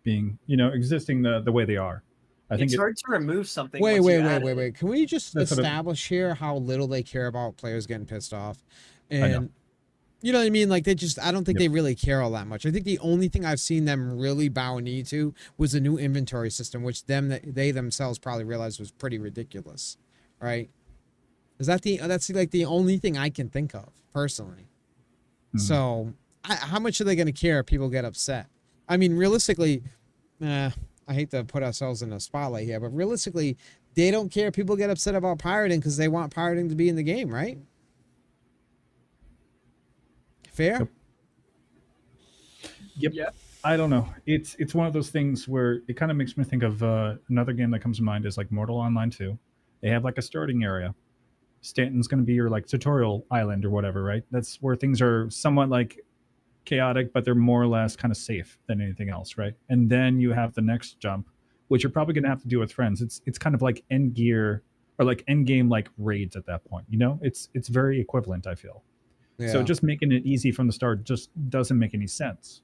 being, existing the way they are. I think It's hard to remove something. Wait. once you add it. Can we just That's what establish here how little they care about players getting pissed off? I know. And you know what I mean? Like I don't think Yep. they really care all that much. I think the only thing I've seen them really bow a knee to was a new inventory system, which they themselves probably realized was pretty ridiculous, right? That's like the only thing I can think of personally. Mhm. So how much are they going to care if people get upset? I mean, realistically, I hate to put ourselves in a spotlight here, but realistically, they don't care if people get upset about pirating because they want pirating to be in the game, right? Fair? Yep. Yeah. I don't know. It's one of those things where it kind of makes me think of another game that comes to mind is like Mortal Online 2. They have like a starting area. Stanton's going to be your like tutorial island or whatever, right? That's where things are somewhat like chaotic, but they're more or less kind of safe than anything else, right? And then you have the next jump, which you're probably going to have to do with friends. It's kind of like end gear or like end game like raids at that point. You know, it's very equivalent. I feel so. Yeah. Just making it easy from the start just doesn't make any sense.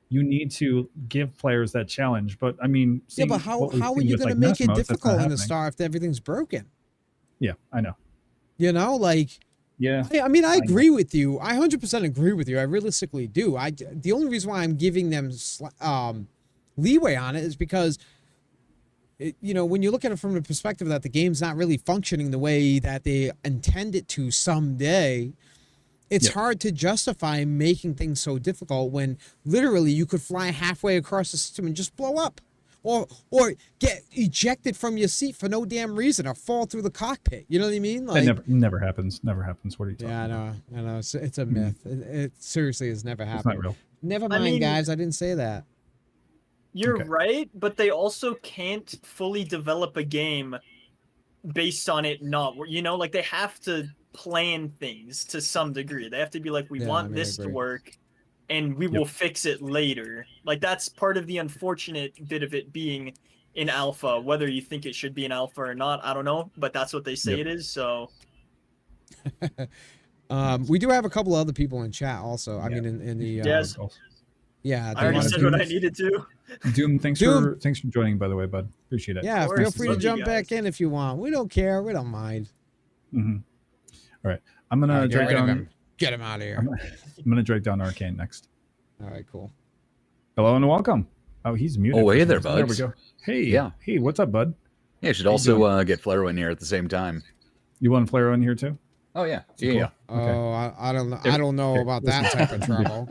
You need to give players that challenge. But I mean, Yeah, but seeing what we've how are seen you with going to like make mass it modes, that's not difficult in the happening. start if everything's broken? Yeah, I know. You know, like Yeah, I mean, I I know. agree with you. I 100% agree with you. I realistically do. The only reason why I'm giving them leeway on it is because you know, when you look at it from the perspective that the game's not really functioning the way that they intend it to someday, it's Yep. hard to justify making things so difficult when literally you could fly halfway across the system and just blow up. Or get ejected from your seat for no damn reason or fall through the cockpit. You know what I mean? That Like, never happens. Never happens. What are you yeah, talking about? I know. It's a Mhm. myth. It seriously has never It's not happened. real. Never I mind, mean, guys. I didn't say that. you're Okay. right, but they also can't fully develop a game based on it not, you know, like they have to plan things to some degree. They have to be like, we Yeah, I want mean, I this to agree. work and we Yep. will fix it later. Like that's part of the unfortunate bit of it being in alpha. Whether you think it should be in alpha or not, I don't know, but that's what they say Yep. it is. So We do have a couple other people in chat also. I Yeah. mean, in You the should do yes, protocols. yeah, I the already Uh, said ones. what Doom, I needed to. Doom, Doom. thanks for joining, by the way, bud. Appreciate it. Of Yeah, feel Nice to course, free see to love you. you jump back guys. in if you want. We don't care. We don't mind. Hmm. All right, I'm All gonna right, get drag rid of down. him. Get him out of I'm, here. I'm gonna drag down Arcane next. All right, cool. Hello and welcome. Oh, he's muted Oh, for hey some there, reason. There we buds. go. Hey, Yeah. hey, what's up, bud? Yeah, you should How you doing? also get Flaro in here at the same time. You want Flaro in here too? Oh, yeah. So Yeah, cool. yeah. Okay. Oh, I don't know. I don't know Okay, about listen. that type of trouble.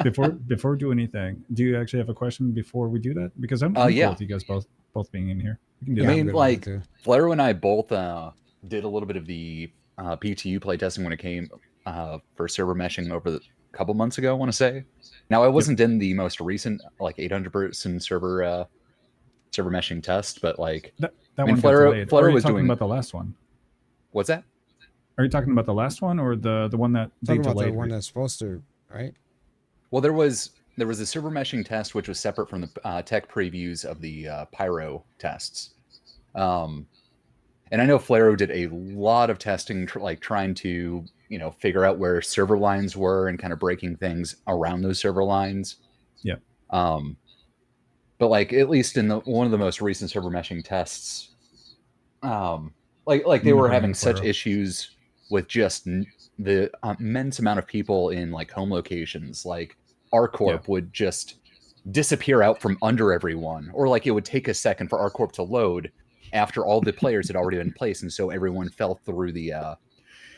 Before we do anything, do you actually have a question before we do that? Because I'm cool Yeah. with you guys both being in here. We can do I Yeah, that. I'm mean, good with it like, too. Flaro and I both did a little bit of the PTU playtesting when it came for server meshing over the couple months ago, I want to say. Now, I wasn't in the most recent, like, 800-person server meshing test, but, like, That I mean, one got delayed. Or are Flaro you was talking doing... about the last one? What's that? Are you talking about the last one or the one that they Talking about the delayed? one that's supposed to, right? Well, there was a server meshing test, which was separate from the tech previews of the Pyro tests. And I know Flaro did a lot of testing, like trying to, figure out where server lines were and kind of breaking things around those server lines. Yeah. But like, at least in one of the most recent server meshing tests, like they I'm gonna were bring having in such Flaro. issues with just the immense amount of people in like home locations. Like RCorp would just disappear out from under everyone, or like it would take a second for RCorp to load after all the players had already been in place, and so everyone fell through the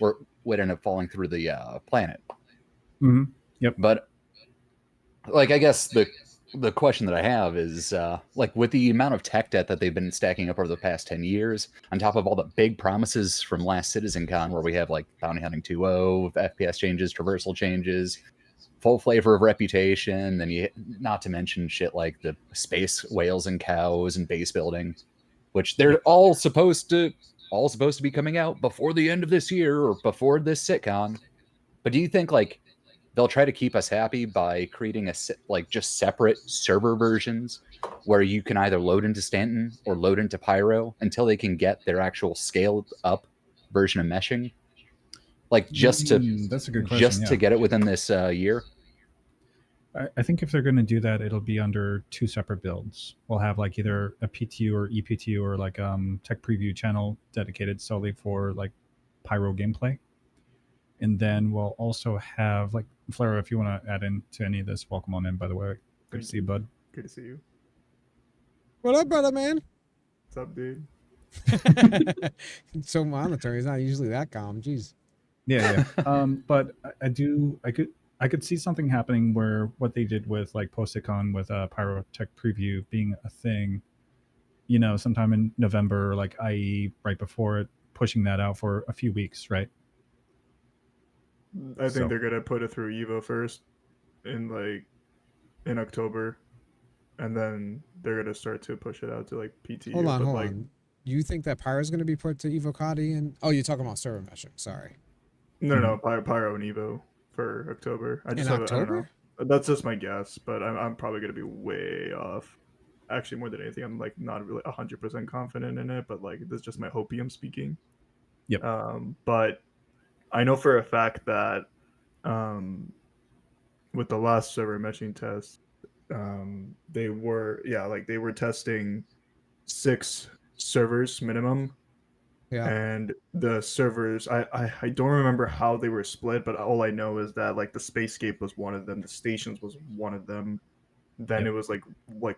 or would end up falling through the planet. Mm-hmm. Yep. But like, I guess the question that I have is like, with the amount of tech debt that they've been stacking up over the past 10 years, on top of all the big promises from last CitizenCon, where we have like Bounty Hunting 2.0, FPS changes, traversal changes, full flavor of reputation, then you, not to mention shit like the space whales and cows and base building, which they're all supposed to be coming out before the end of this year or before this sitcon. But do you think like they'll try to keep us happy by creating like just separate server versions where you can either load into Stanton or load into Pyro until they can get their actual scaled up version of meshing? Like That's a good question. just Yeah. to get it within this year? I think if they're going to do that, it'll be under two separate builds. We'll have like either a PTU or EPTU or like tech preview channel dedicated solely for like Pyro gameplay. And then we'll also have like Flare, if you want to add into any of this, welcome on in, by the way. Good to see you, bud. Good to see you. What up, brother, man? What's up, dude? So monitoring. He's not usually that calm. Jeez. Yeah. But I could see something happening where what they did with like PostIcon with Pyro Tech Preview being a thing, sometime in November, or like IE right before it, pushing that out for a few weeks, right? I think they're gonna put it through Evo first, in October, and then they're gonna start to push it out to like PTU. Hold on, but hold like, on. You think that Pyro's going to be put to Evocati? And oh, you're talking about server meshing. Sorry. no, Pyro and Evo for October. I In just have I don't know. October? That's just my guess, but I'm probably gonna be way off. Actually, more than anything, I'm like not really 100% confident in it, but like this is just my hopium speaking. Yep. But I know for a fact that with the last server meshing test, they were testing 6 servers minimum, Yeah. and the servers I don't remember how they were split, but all I know is that like the Spacescape was one of them, the stations was one of them, then Yep. it was like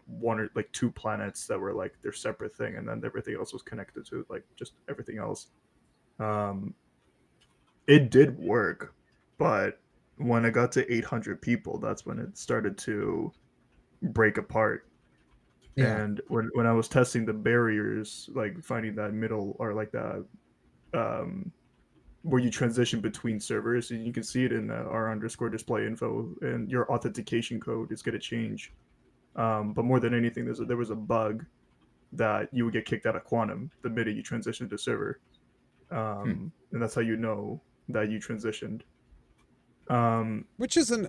one or like 2 planets that were like their separate thing, and then everything else was connected to like just everything else. um it did work, but when it got to 800 people, that's when it started to break apart. Yeah. And when I was testing the barriers, like finding that middle or like that um where you transition between servers, and you can see it in our underscore display info, and your authentication code is going to change. But more than anything, there was a bug that you would get kicked out of quantum the minute you transition to server, and that's how you know that you transitioned. Which isn't,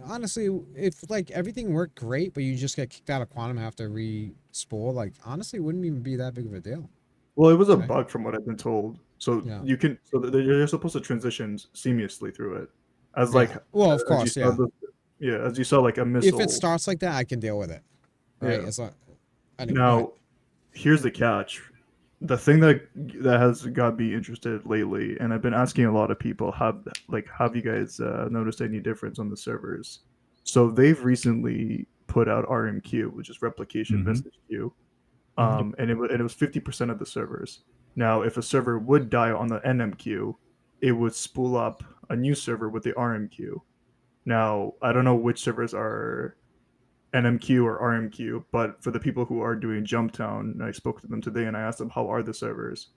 honestly, if like everything worked great, but you just get kicked out of quantum and have to re-spool, like honestly, it wouldn't even be that big of a deal. Well, it was a Right? bug from what I've been told. So Yeah. you're supposed to transition seamlessly through it, as Yeah. like Well, of as you course, saw yeah. as you saw like a If it missile. starts like that, I can deal with it. Right? Yeah. It's not. Anyway, go ahead. Now, here's the catch. The thing that has got me interested lately, and I've been asking a lot of people, have you guys noticed any difference on the servers? So they've recently put out RMQ, which is replication Mhm. message queue, Mhm. and it was 50% of the servers. Now, if a server would die on the NMQ, it would spool up a new server with the RMQ. Now, I don't know which servers are NMQ or RMQ, but for the people who are doing Jumptown, I spoke to them today and I asked them how are the servers,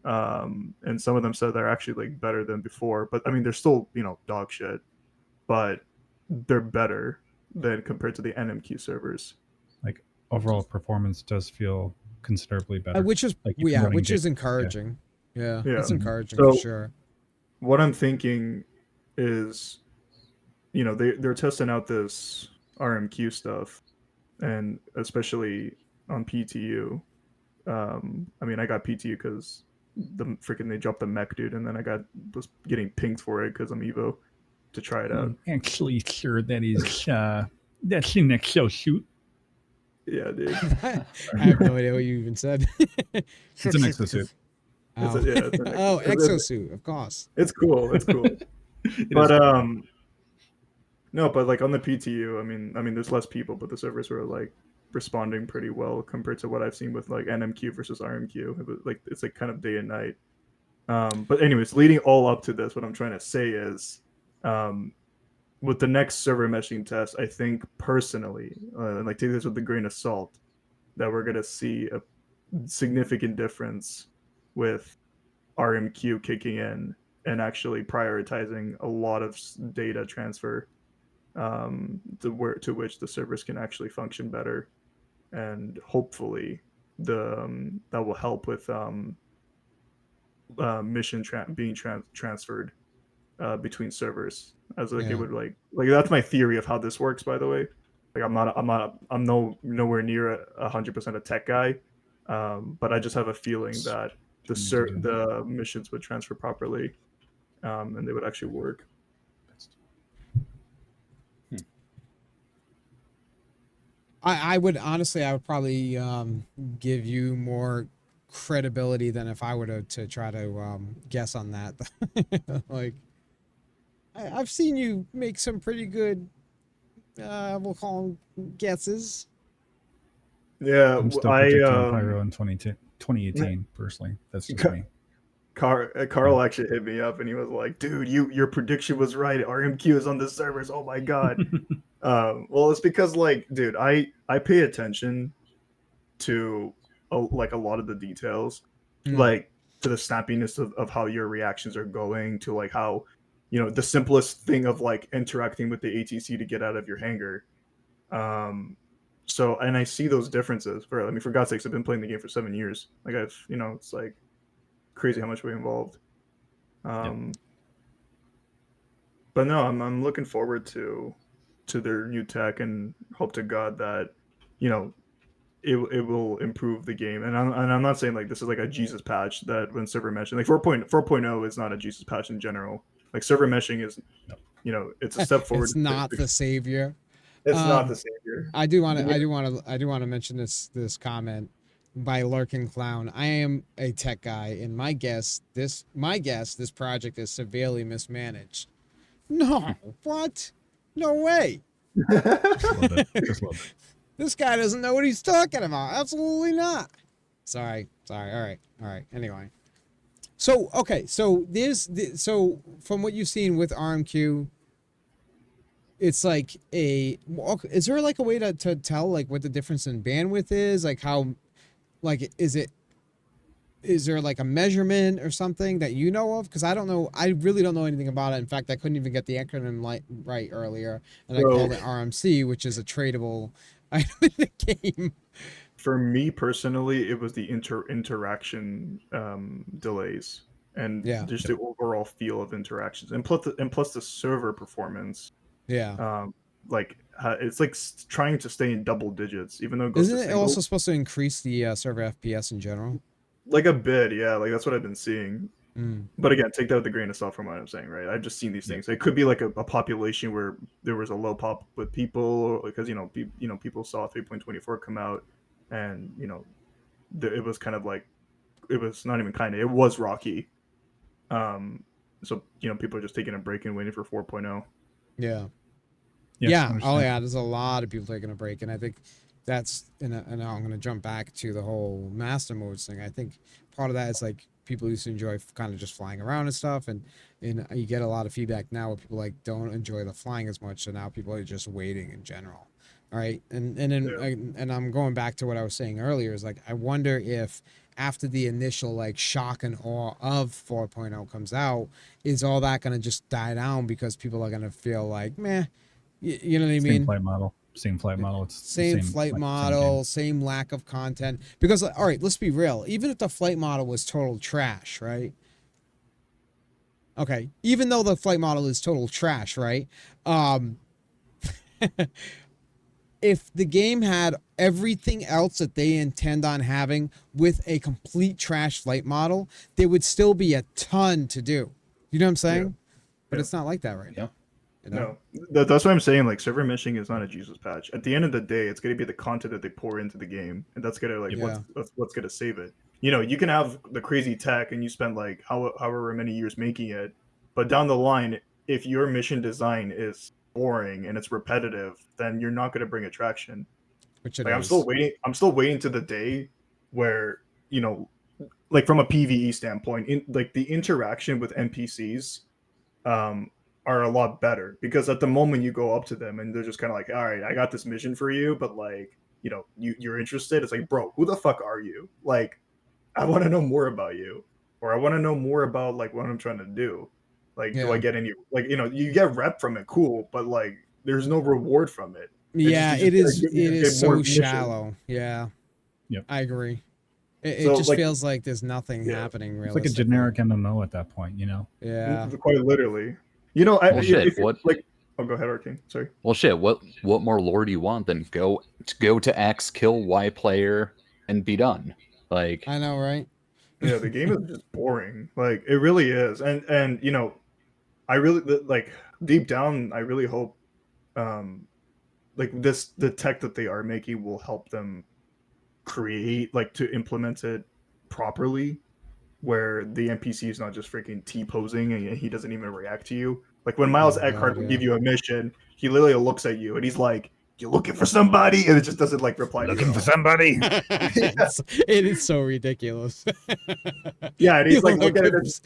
and some of them said they're actually like better than before. But I mean, they're still dog shit, but they're better than compared to the NMQ servers. Like overall performance does feel considerably better. Which is, Like even yeah, running which is data. Yeah. encouraging. Yeah, Yeah. it's Mhm. encouraging for So sure. what I'm thinking is, they're testing out this RMQ stuff, and especially on PTU. I mean, I got PTU because they dropped the mech dude, and then was getting pinged for it because I'm Evo to try it out. Actually, sir, that's an exosuit. Yeah, dude. I have no idea what you even said. It's an exosuit. It's Oh, it's a oh, it's, exosuit, of course. it's cool. It's cool. It is. But no, but like on the PTU, I mean, there's less people, but the servers were like responding pretty well compared to what I've seen with like NMQ versus RMQ. It was like it's like kind of day and night. But anyways, leading all up to this, what I'm trying to say is, um, with the next server meshing test, I think personally, and like take this with a grain of salt, that we're gonna see a significant difference with RMQ kicking in and actually prioritizing a lot of data transfer, to which the servers can actually function better, and hopefully that will help with being transferred between servers, as like it Yeah. would like that's my theory of how this works, by the way. Like I'm nowhere near 100% a tech guy, but I just have a feeling that the missions would transfer properly, and they would actually work. I would honestly, I would probably give you more credibility than if I were to try to guess on that. Like, I've seen you make some pretty good, we'll call them guesses. Yeah, I'm still I predicting Pyro in 2018, personally. That's just me. Carl actually hit me up and he was like, "Dude, your prediction was right. RMQ is on the servers. Oh my god." Well, it's because like, dude, I pay attention to like a lot of the details, Hmm. like to the snappiness of how your reactions are going, to like how the simplest thing of like interacting with the ATC to get out of your hangar. Um, So, and I see those differences. For God's sakes, I've been playing the game for 7 years. Like it's like crazy how much we involved. But no, I'm looking forward to their new tech, and hope to God that you know it will improve the game. And I'm not saying like this is like a Jesus patch that when server meshing, like 4.0 is not a Jesus patch in general. Like server meshing is, it's a step forward. It's not the savior. It's not the savior. I do want to mention this comment by Lurking Clown. I am a tech guy, and my guess this project is severely mismanaged. No, what? No way. Just a little bit. Just a little bit. This guy doesn't know what he's talking about. Absolutely not. Sorry. All right. Anyway. So, okay. So so from what you've seen with RMQ, it's like is there like a way to tell like what the difference in bandwidth is? Like how, like, is there like a measurement or something that you know of? Because I don't know. I really don't know anything about it. In fact, I couldn't even get the acronym right earlier. And I called it RMC, which is a tradable item in the game. For me personally, it was the interaction delays, and just the overall feel of interactions, and plus the server performance. Yeah. It's like trying to stay in double digits, even though isn't it also supposed to increase the server FPS in general? Like a bit, yeah. Like that's what I've been seeing. Mm. But again, take that with a grain of salt from what I'm saying, right? I've just seen these things. It could be like a population where there was a low pop with people, because people saw 3.24 come out, and it was kind of like, it was not even kind of, it was rocky. So people are just taking a break and waiting for 4.0. Yeah. Yes, Yeah. Oh yeah. There's a lot of people taking a break, and I think that's and I'm going to jump back to the whole master modes thing. I think part of that is like people used to enjoy kind of just flying around and stuff, and you get a lot of feedback now where people like don't enjoy the flying as much, so now people are just waiting in general. All right, and I'm going back to what I was saying earlier, is like I wonder if after the initial like shock and awe of 4.0 comes out, is all that going to just die down because people are going to feel like meh, you know what I mean? Same flight model. It's same flight model, same lack of content. Because, all right, let's be real. Even if the flight model was total trash, right? Okay, even though the flight model is total trash, right? If the game had everything else that they intend on having with a complete trash flight model, there would still be a ton to do. You know what I'm saying? Yeah. But it's not like that right now. No, that's what I'm saying. Like server meshing is not a Jesus patch. At the end of the day, it's going to be the content that they pour into the game, and that's going to what's going to save it. You can have the crazy tech, and you spend like however many years making it, but down the line, if your mission design is boring and it's repetitive, then you're not going to bring attraction. Which it is. I'm still waiting to the day where like from a PvE standpoint, like the interaction with NPCs, are a lot better, because at the moment you go up to them and they're just kind of like, all right, I got this mission for you, but like, you're interested. It's like, bro, who the fuck are you? Like, I want to know more about you, or I want to know more about like what I'm trying to do. Like, do I get any, like, you get rep from it. Cool. But like, there's no reward from it. It is so shallow. Yeah. Yep. I agree. It just feels like there's nothing happening really. It's like a generic MMO at that point, Yeah. Quite literally. Well, go ahead, Arcane. Sorry. Well, shit. What more lore do you want than go to X, kill Y player, and be done? Like, I know, right? Yeah, the game is just boring. Like, it really is. And I really like deep down. I really hope, like the tech that they are making will help them create, like, to implement it properly, where the NPC is not just freaking T-posing and he doesn't even react to you. Like when Miles Eckhart would give you a mission, he literally looks at you and he's like, "You looking for somebody?" And it just doesn't like reply. Looking for somebody. It is so ridiculous. Yeah, and he's like looking at it.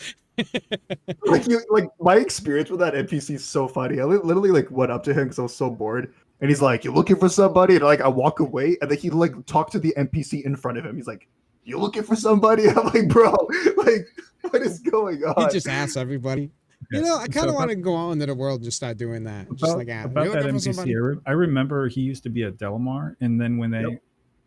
Like my experience with that NPC is so funny. I literally like went up to him because I was so bored, and he's like, "You looking for somebody?" And like I walk away, and then he like talked to the NPC in front of him. He's like, "You looking for somebody?" I'm like, "Bro, like what is going on?" He just asks everybody. You know, I kind So of want to go out into the world and just start doing that. Just like, about you that looking for NPC, somebody? I remember he used to be at Delamar, and then when they Yep.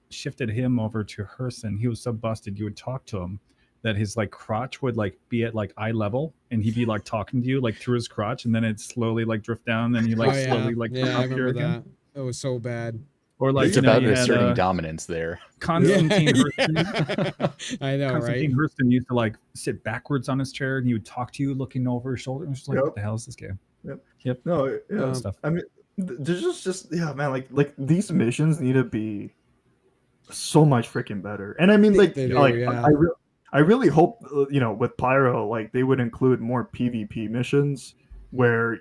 shifted him over to Herson, he was so busted. You would talk to him that his like crotch would like be at like eye level, and he'd be like talking to you like through his crotch, and then it'd slowly like drift down, and you like Oh yeah, slowly like come yeah, I up here remember again. that. It was so bad. Or like It's you know about you had asserting dominance there. Constantine Yeah, Hurston. yeah. I know, right? Constantine Hurston used to like sit backwards on his chair, and he would talk to you looking over his shoulder. And it's just like, Yep. what the hell is this game? Yep. Yep. No, yeah. Good stuff. I mean, there's just yeah, man. Like these missions need to be so much freaking better. And I mean, like, They do, like yeah. I really hope with Pyro, like they would include more PvP missions where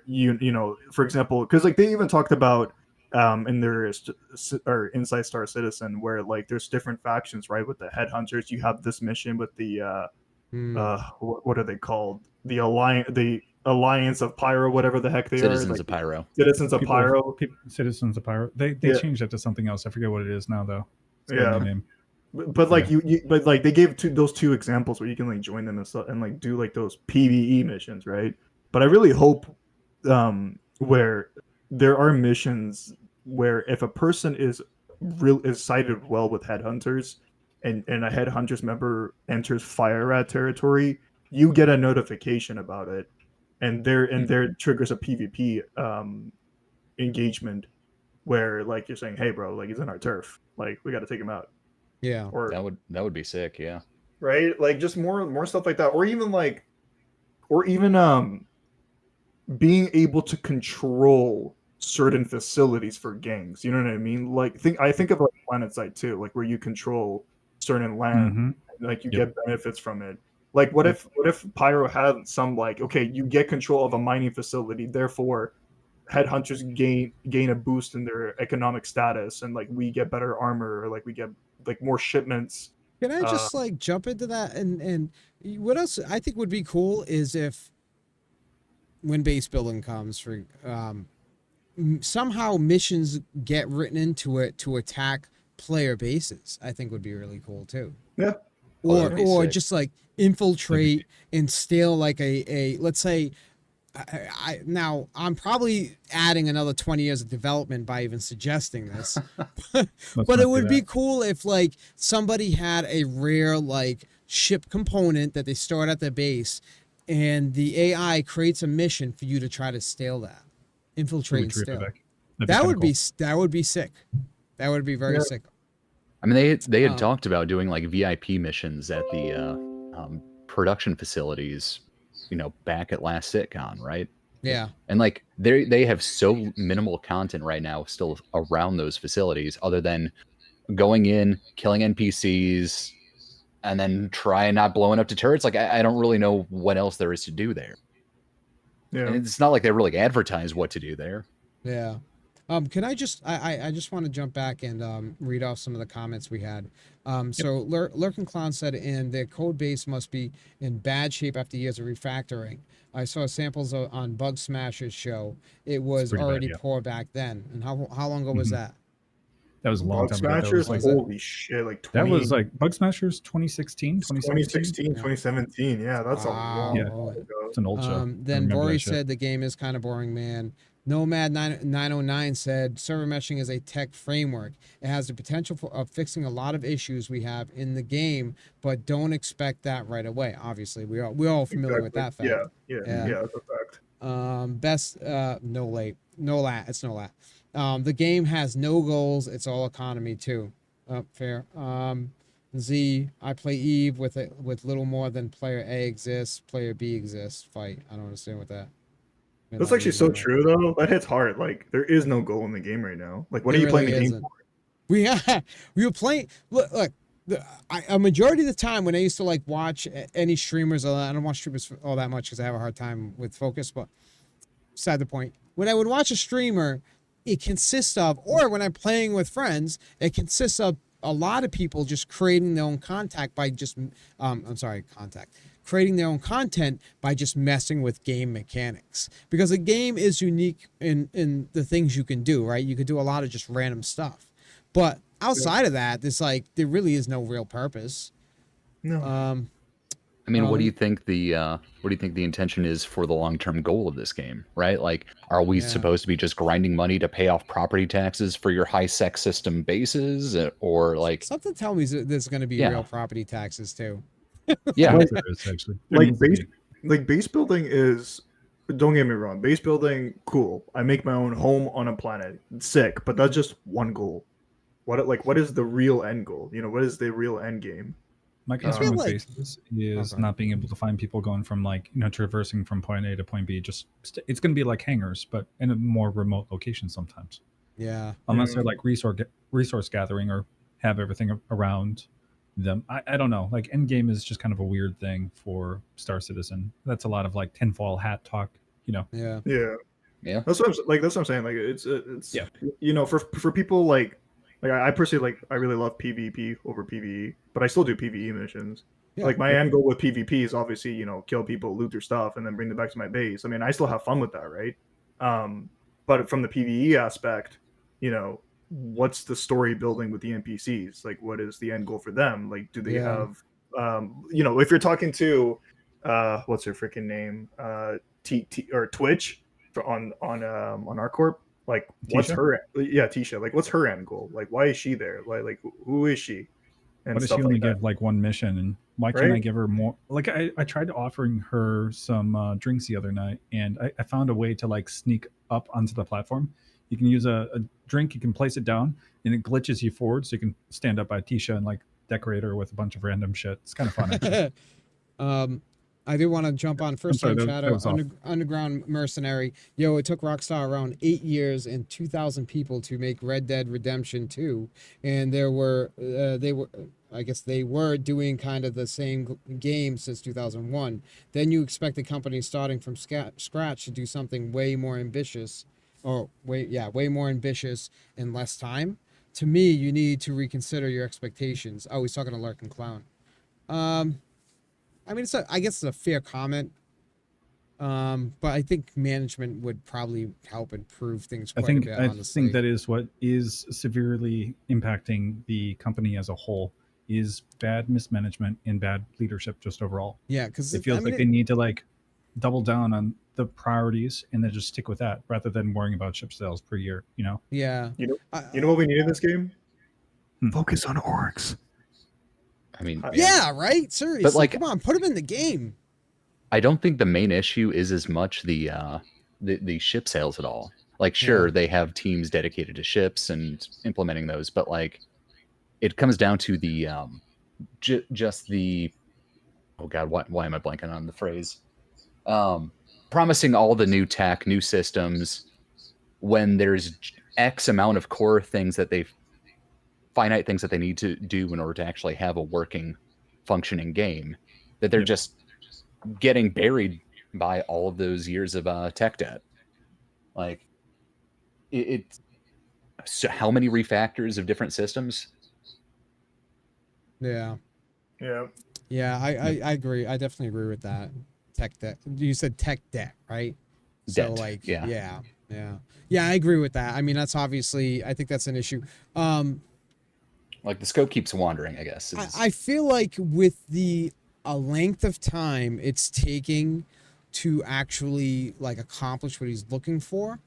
for example, because like they even talked about in their or Inside Star Citizen where like there's different factions, right? With the headhunters, you have this mission with the what are they called? The Alliance of Pyro, whatever the heck they are. Citizens Like of Pyro. Citizens of Pyro. Citizens of Pyro. They Yeah. changed that to something else. I forget what it is now though. It's got a Yeah. new name. But like but like they gave those two examples where you can like join them and stuff and like do like those PvE missions, right? But I really hope where there are missions where if a person is sided well with headhunters and a headhunters member enters fire rat territory, you get a notification about it, and there triggers a PvP engagement where like you're saying, hey bro, like he's in our turf, like we got to take him out. Yeah. Or That would be sick, yeah. right, like just more stuff like that, or even being able to control certain facilities for gangs, you know what I mean? Like I think of like Planet Side too, like where you control certain land, Mhm. like you Yep. get benefits from it. Like what if Pyro had some like, okay, you get control of a mining facility, therefore headhunters gain a boost in their economic status, and like we get better armor, or like we get like more shipments. Can I just like jump into that? And what else I think would be cool is if when base building comes for somehow missions get written into it to attack player bases. I think would be really cool too. Yeah. Or just like infiltrate and steal like a let's say now I'm probably adding another 20 years of development by even suggesting this, but it would be cool if like somebody had a rare like ship component that they stored at their base, and the AI creates a mission for you to try to steal that, infiltrate and steal. That would be sick. That would be very sick. I mean, they had talked about doing like VIP missions at the production facilities, back at last SitCon, right? Yeah. And like they have so minimal content right now still around those facilities, other than going in, killing NPCs, and then trying not blowing up to turrets. Like I don't really know what else there is to do there. Yeah. And it's not like they really advertise what to do there. Yeah. Can I just I just want to jump back and read off some of the comments we had. So Lurking Clown said, "And their code base must be in bad shape after years of refactoring. I saw samples on Bug Smasher's show. It was already poor back then. And how long ago was that? That was a long Bug time ago. Smashers, Like, holy shit, like 20, that was like Bug Smashers 2016, 2016, 2017. Yeah, that's a long Yeah. time ago. It's an old show. Then Bori said the game is kind of boring, man. Nomad 909 said server meshing is a tech framework. It has the potential of fixing a lot of issues we have in the game, but don't expect that right away. Obviously, we're all familiar with that fact. Yeah, that's a fact. Best it's no lat. The game has no goals. It's all economy too. Fair. Z, I play Eve with little more than player A exists, player B exists. Fight. I don't understand what that. That's actually so true though. That hits hard. Like there is no goal in the game right now. Like what are you really playing the game for? We were playing. Look. A majority of the time when I used to like watch any streamers, I don't watch streamers all that much because I have a hard time with focus. But beside the point, when I would watch a streamer, it consists of, or when I'm playing with friends, it consists of a lot of people just creating their own contact by just creating their own content by just messing with game mechanics, because a game is unique in the things you can do, right? You could do a lot of just random stuff, but outside of that, there really is no real purpose. No. I I mean, what do you think the intention is for the long-term goal of this game, right? Like, are we Yeah. supposed to be just grinding money to pay off property taxes for your high sec system bases, or like, Something tell me there's going to be Yeah. real property taxes too. yeah, Yes, there is actually. There Like needs to base, be. like base building is. Don't get me wrong. Base building, cool. I make my own home on a planet. Sick, but that's just one goal. What is the real end goal? You know, what is the real end game? My feel concern with like- bases is Okay. not being able to find people going from traversing from point A to point B. It's going to be like hangars, but in a more remote location sometimes. Yeah. Unless they're like resource gathering or have everything around them. I don't know. Like Endgame is just kind of a weird thing for Star Citizen. That's a lot of like tinfoil hat talk. Yeah. Yeah. yeah. That's what I'm saying. Like it's Yeah. you know, for people like I personally I really love PvP over PvE, but I still do PvE missions. Yeah. Like my end goal with PvP is obviously, you know, kill people, loot their stuff, and then bring them back to my base. I mean, I still have fun with that, right? But from the PvE aspect, you know, what's the story building with the NPCs? Like, what is the end goal for them? Like, do they Yeah. have, you know, if you're talking to, what's her freaking name, or Twitch on our corp, like, what's Tisha? her, Tisha, like, what's her end goal? Like, why is she there? Like who is she? And What if stuff she only like that. give like one mission, and why can't I Right? give her more? Like I tried offering her some drinks the other night, and I found a way to like sneak up onto the platform. You can use a drink, you can place it down, and it glitches you forward, so you can stand up by Tisha and like decorate her with a bunch of random shit. It's kind of fun. Actually. I do want to jump on first sorry, time that shadow was off. underground mercenary. Yo, it took Rockstar around 8 years and 2,000 people to make Red Dead Redemption 2, and they were I guess they were doing kind of the same game since 2001. Then you expect a company starting from scratch to do something way more ambitious, way more ambitious in less time. To me, you need to reconsider your expectations. Oh, he's talking to Larkin Clown. I mean, I guess it's a fair comment. But I think management would probably help improve things I quite think a bit, I honestly. think that is what is severely impacting the company as a whole is bad mismanagement and bad leadership just overall. Yeah, because It feels like they need to like double down on the priorities and then just stick with that rather than worrying about ship sales per year. Yeah. You know what we need in this game? Hmm. Focus on orcs. I mean, Yeah, right. Seriously, like- come on, put him in the game. I don't think the main issue is as much the ship sales at all. Like, sure, Yeah. they have teams dedicated to ships and implementing those, but like, it comes down to the just the oh god, why am I blanking on the phrase? Promising all the new tech, new systems, when there's X amount of core things that finite things that they need to do in order to actually have a working, functioning game, that they're Yep. just getting buried by all of those years of tech debt. Like, it's so how many refactors of different systems? Yeah. Yeah. Yeah, I agree. I definitely agree with that. Tech debt. You said tech debt, right? So Debt, like, yeah. yeah, I agree with that. I mean, that's obviously, I think that's an issue. Like, the scope keeps wandering, I guess. I feel like with the length of time it's taking to actually like accomplish what he's looking for,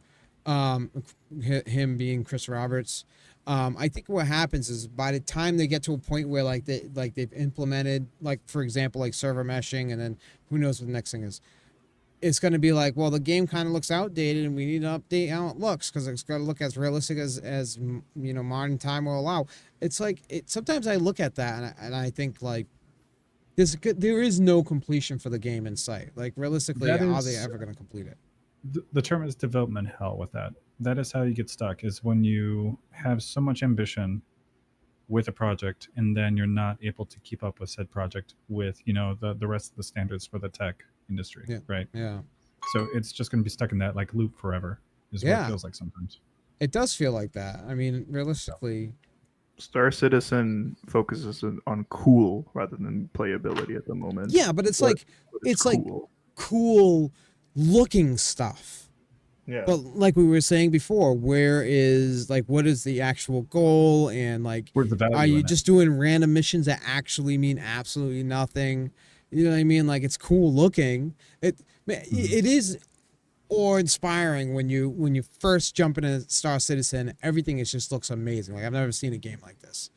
him being Chris Roberts, I think what happens is by the time they get to a point where they've implemented, like, for example, like server meshing, and then who knows what the next thing is, it's going to be like, well, the game kind of looks outdated and we need to update how it looks because it's got to look as realistic as modern time will allow. It's like, sometimes I look at that and I think like there is no completion for the game in sight. Like, realistically, That are they is- ever going to complete it? The term is development hell with that. That is how you get stuck, is when you have so much ambition with a project and then you're not able to keep up with said project with the rest of the standards for the tech industry. Yeah. Right. Yeah. So it's just going to be stuck in that like loop forever is what Yeah. it feels like sometimes. It does feel like that. I mean, realistically, Star Citizen focuses on cool rather than playability at the moment. yeah, but it's But- like, but it's like cool. cool looking stuff. Yeah. But like we were saying before, what is the actual goal? And like, Where's the value are you in it? just doing random missions that actually mean absolutely nothing? You know what I mean? Like it's cool looking. It is awe-inspiring when you first jump into Star Citizen. Everything just looks amazing. Like I've never seen a game like this.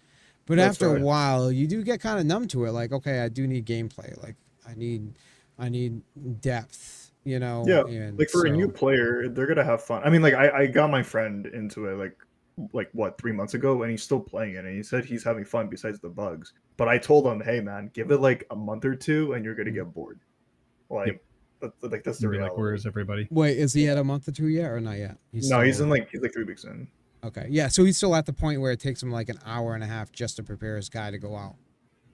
But That's after right. a while, you do get kind of numb to it. Like, okay, I do need gameplay. Like I need depth, you know. Yeah, And like for a new so player, they're gonna have fun. I mean, like I got my friend into it like what 3 months ago, and he's still playing it, and he said he's having fun besides the bugs. But I told him, hey man, give it like a month or two, and you're gonna get bored. Yep. Like that's the You'd be like, where reality. is everybody? wait, is he at a month or two yet, or not yet? No, he's like 3 weeks in. Okay, yeah. So he's still at the point where it takes him like an hour and a half just to prepare his guy to go out.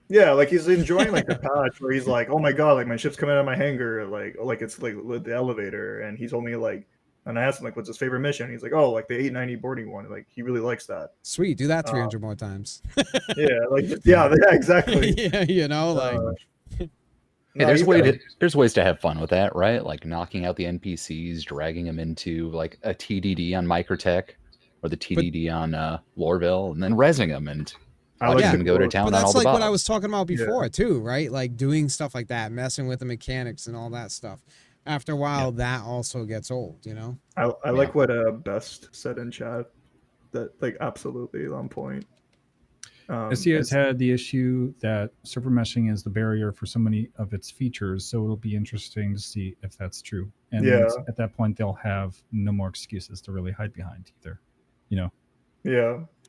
Yeah, like he's enjoying like the patch where he's like, oh my god, like my ship's coming out of my hangar, like it's like with the elevator, and he told me like, and I asked him like, what's his favorite mission? He's like, oh, like the 890 boarding one, like he really likes that. Sweet, do that 300 more times. Yeah, exactly. Yeah, you know, like Hey, No, there's he's way got- to, there's ways to have fun with that, right? Like knocking out the NPCs, dragging them into like a TDD on Microtech or the TDD on Lorville, and then rezzing them and I watching like them the go to quote. town but on all that's the like what I bots. was talking about before too, right? Like doing stuff like that, messing with the mechanics and all that stuff. After a while, that also gets old, you know. I like what Best said in chat. That like absolutely on point. SC has it's- had the issue that server meshing is the barrier for so many of its features, so it'll be interesting to see if that's true. And Yeah. at that point, they'll have no more excuses to really hide behind either. You know,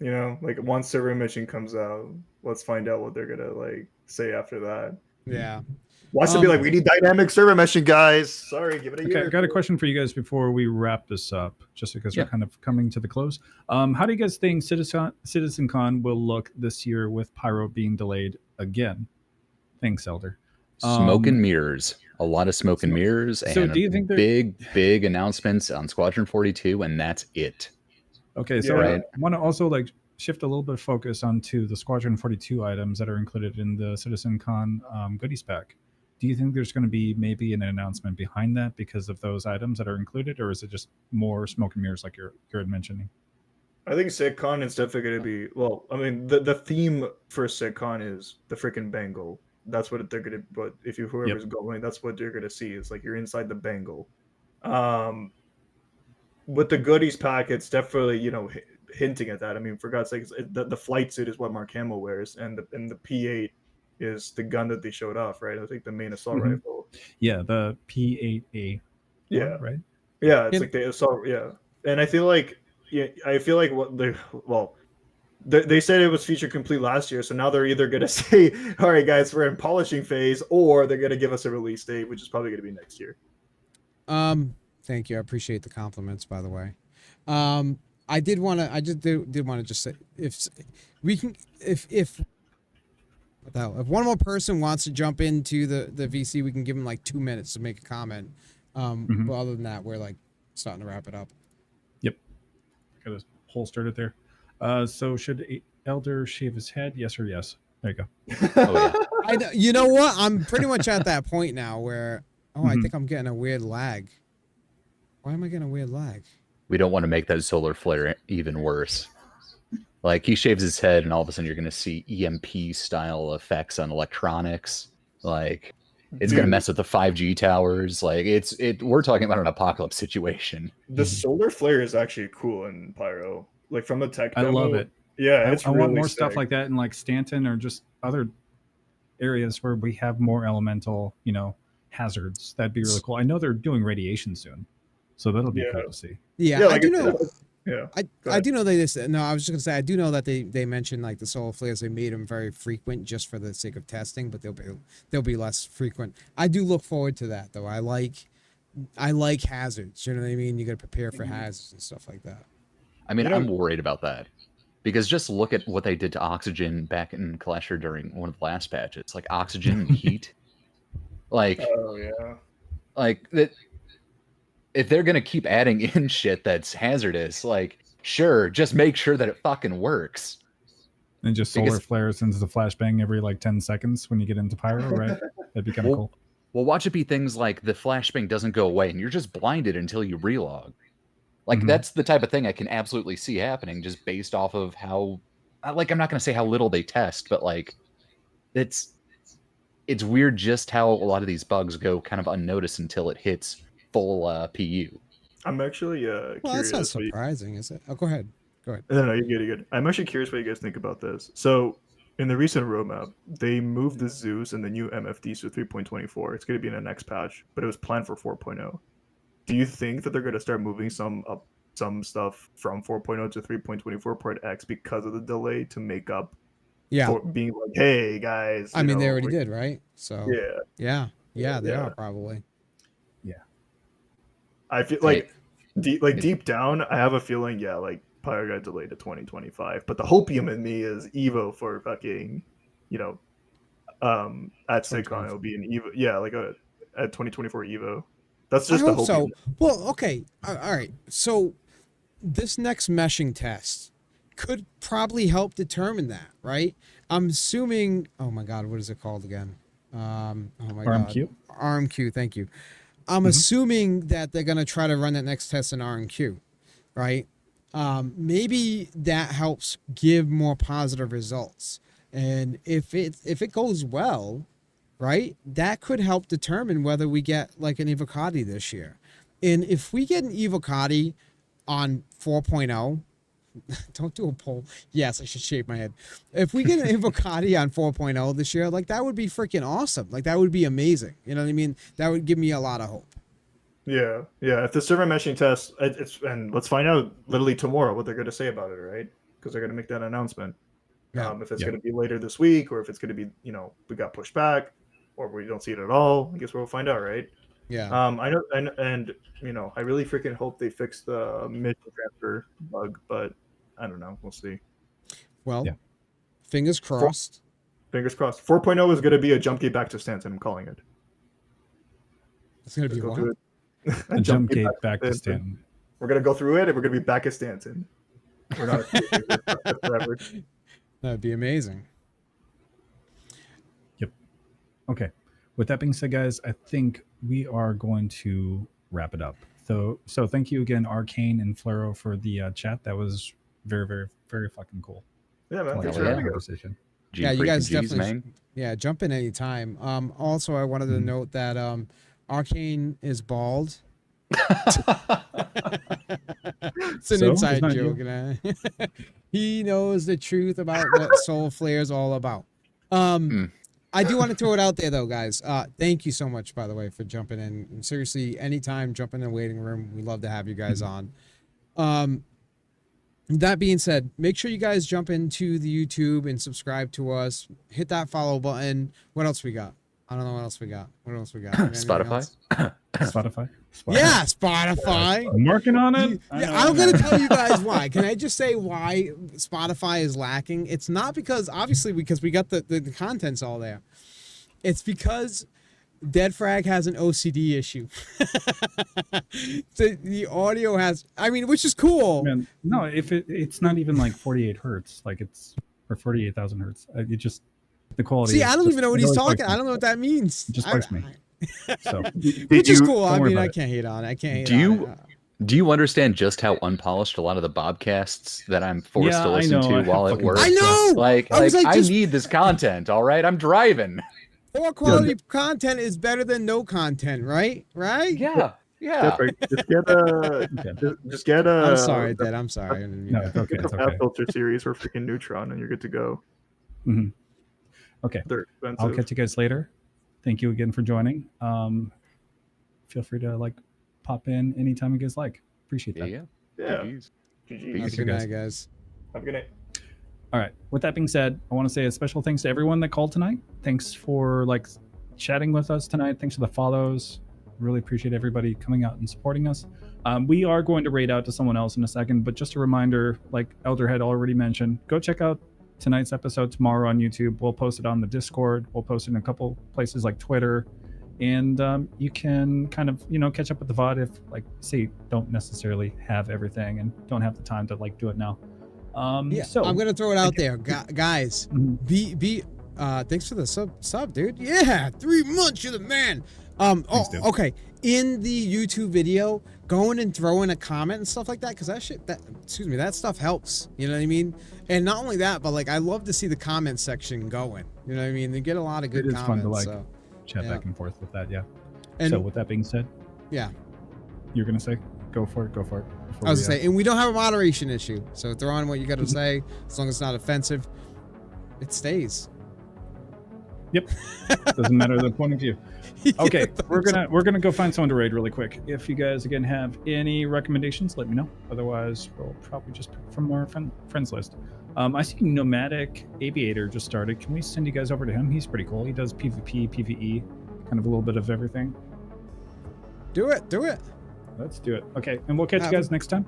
Yeah, like once server mission comes out, let's find out what they're gonna like say after that. Yeah. Watch them be like, we need dynamic server meshing, guys. Sorry, give it a okay, year. I've got a question for you guys before we wrap this up, just because Yeah. we're kind of coming to the close. How do you guys think CitizenCon will look this year with Pyro being delayed again? Thanks, Elder. Smoke and mirrors. A lot of smoke and mirrors so and do you think they're- big announcements on Squadron 42, and that's it. Okay, so Yeah. I want to also like shift a little bit of focus onto the Squadron 42 items that are included in the CitizenCon goodies pack. Do you think there's going to be maybe an announcement behind that because of those items that are included, or is it just more smoke and mirrors like you're mentioning? I think SitCon is definitely gonna be well. I mean, the theme for SitCon is the freaking Bengal. That's what they're gonna. But if you whoever's going, that's what you're gonna see. It's like you're inside the Bengal. With the goodies pack, it's definitely hinting at that. I mean, for God's sake, the flight suit is what Mark Hamill wears, and the P8 is the gun that they showed off, right? I think the main assault Mhm. rifle. Yeah, the P8A. Yeah, Right. yeah, it's Yeah. like the assault. Yeah, and I feel like what they said it was feature complete last year, so now they're either gonna say, "All right, guys, we're in polishing phase," or they're gonna give us a release date, which is probably gonna be next year. Thank you. I appreciate the compliments, by the way. I just did want to just say if we can if what the hell, if one more person wants to jump into the VC, we can give them like 2 minutes to make a comment. Mhm. But other than that, we're like starting to wrap it up. Yep. Got a hole started there. So should Elder shave his head? Yes or yes? There you go. Oh yeah. You know what? I'm pretty much at that point now where I Mhm. think I'm getting a weird lag. Why am I getting a weird lag? We don't want to make that solar flare even worse. Like he shaves his head, and all of a sudden you're going to see EMP style effects on electronics. Like it's going to Dude, mess with the 5G towers. Like we're talking about an apocalypse situation. the solar flare is actually cool in Pyro. Like from the tech I demo, love it. Yeah, it's I want really more stuff sick. like that in like Stanton or just other areas where we have more elemental, hazards. That'd be really cool. I know they're doing radiation soon, so that'll be Yeah. cool to see. Yeah, Yeah, I like do it's- know. Yeah. I Go I ahead. do know they just no. I was just gonna say I do know that they mentioned like the solar flares. They made them very frequent just for the sake of testing, but they'll be less frequent. I do look forward to that though. I like hazards. You know what I mean? You got to prepare for hazards and stuff like that. I mean, You know- I'm worried about that because just look at what they did to oxygen back in Clasher during one of the last patches, like oxygen and heat. Like Oh yeah. that. If they're gonna keep adding in shit that's hazardous, like sure, just make sure that it fucking works. And just solar Because- flares into the flashbang every like 10 seconds when you get into Pyro, right? That'd be kind of cool. Well, watch it be things like the flashbang doesn't go away and you're just blinded until you relog. Like Mhm. that's the type of thing I can absolutely see happening just based off of how, like, I'm not going to say how little they test, but like it's it's weird just how a lot of these bugs go kind of unnoticed until it hits full PU. I'm actually Well, that's curious. not surprising, is it? Oh, go ahead. Go ahead. No, you're good. You're good. I'm actually curious what you guys think about this. So, in the recent roadmap, they moved the Zeus and the new MFDs to 3.24. It's going to be in the next patch, but it was planned for 4.0. Do you think that they're going to start moving some stuff from 4.0 to 3.24 port X because of the delay to make up Yeah. for being like, hey guys? I mean, they already did, right? So Yeah. yeah, they are probably. I feel like deep down, I have a feeling, like Pyro got delayed to 2025. But the hopium in me is Evo for fucking, at SigCon it'll be an Evo, like at 2024 Evo. That's just I the hope hopium. so. Well, okay, all right. So this next meshing test could probably help determine that, right? I'm assuming. Oh my God, what is it called again? Oh my RMQ? God, RMQ. Thank you. I'm assuming that they're gonna try to run that next test in RMQ, right? Maybe that helps give more positive results, and if it goes well, right, that could help determine whether we get like an Evocati this year. And if we get an Evocati on 4.0, don't do a poll. Yes, I should shave my head. If we get an Evocati on 4.0 this year, like that would be freaking awesome. Like that would be amazing. You know what I mean? That would give me a lot of hope. Yeah. If the server meshing test, and let's find out literally tomorrow what they're going to say about it, right? Because they're going to make that announcement. Yeah. If it's going to be later this week, or if it's going to be, we got pushed back, or we don't see it at all. I guess we'll find out, right? Yeah. I know, and I really freaking hope they fix the mission transfer bug, but I don't know. We'll see. Well, fingers crossed. Fingers crossed. 4.0 is going to be a jump gate back to Stanton. I'm calling it. It's going to be what? A jump gate back to Stanton. We're going to go through it, and we're going to be back at Stanton. We're not forever. That'd be amazing. Yep. Okay. With that being said, guys, I think we are going to wrap it up. So thank you again, Arcane and Flero, for the chat. That was very, very, very fucking cool. Yeah, man. Thanks Thanks for for the having us. conversation. Yeah, you guys definitely. Man. Yeah, jump in anytime. Also, I wanted to note that Arcane is bald. It's an inside joke. He knows the truth about what Soul Flare is all about. I do want to throw it out there though, guys. Thank you so much, by the way, for jumping in. And seriously, anytime, jump in the waiting room. We love to have you guys on. That being said, make sure you guys jump into the YouTube and subscribe to us. Hit that follow button. What else we got? I don't know what else we got. Spotify? Spotify. Yeah, Spotify. I'm working on it. I'm going to tell you guys why. Can I just say why Spotify is lacking? It's not because we got the contents all there. It's because Dead Frag has an OCD issue. The audio has, which is cool. Man, no, if it's not even like 48 hertz, like it's, or 48,000 hertz. It just, the quality. See, I don't even know what he's talking. I don't know what that means. It just bugs me. So, which is cool. I can't hate on it. Do you understand just how unpolished a lot of the Bobcasts that I'm forced to listen to while at work? I know. I need this content. All right, I'm driving. Poor quality content is better than no content, right? Right? Yeah. Just get a. I'm sorry, Dad. I'm sorry. No, it's okay. Get the filter series for freaking Neutron, and you're good to go. Mm-hmm. Okay. They're expensive. I'll catch you guys later. Thank you again for joining. Feel free to pop in anytime you guys like. Appreciate that. Yeah. GG. Good night, guys. Have a good night. All right. With that being said, I want to say a special thanks to everyone that called tonight. Thanks for chatting with us tonight. Thanks for the follows. Really appreciate everybody coming out and supporting us. We are going to raid out to someone else in a second, but just a reminder, like Elder had already mentioned, go check out tonight's episode tomorrow on YouTube. We'll post it on the Discord. We'll post it in a couple places like Twitter. And you can kind of, catch up with the VOD if, say, don't necessarily have everything and don't have the time to, do it now. So I'm going to throw it out there. Guys, be Thanks for the sub, dude. Yeah, 3 months, you're the man. Thanks, dude. Okay. In the YouTube video, going and throwing a comment and stuff like that, because that stuff helps. You know what I mean? And not only that, but like I love to see the comment section going. You know what I mean? They get a lot of good It is comments. fun to like so, chat yeah. back and forth with that. Yeah. And so with that being said, yeah, you're gonna say, go for it. I Before was we, gonna say, and we don't have a moderation issue, so throw on what you got to say, as long as it's not offensive, it stays. Yep. Doesn't matter the point of view. Okay, we're gonna go find someone to raid really quick. If you guys again have any recommendations, let me know. Otherwise, we'll probably just pick from our friends list. I see Nomadic Aviator just started. Can we send you guys over to him? He's pretty cool. He does PvP, PvE, kind of a little bit of everything. Do it. Let's do it. Okay, and we'll catch you guys next time.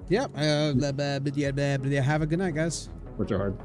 Yep. Have a good night, guys. Words are hard.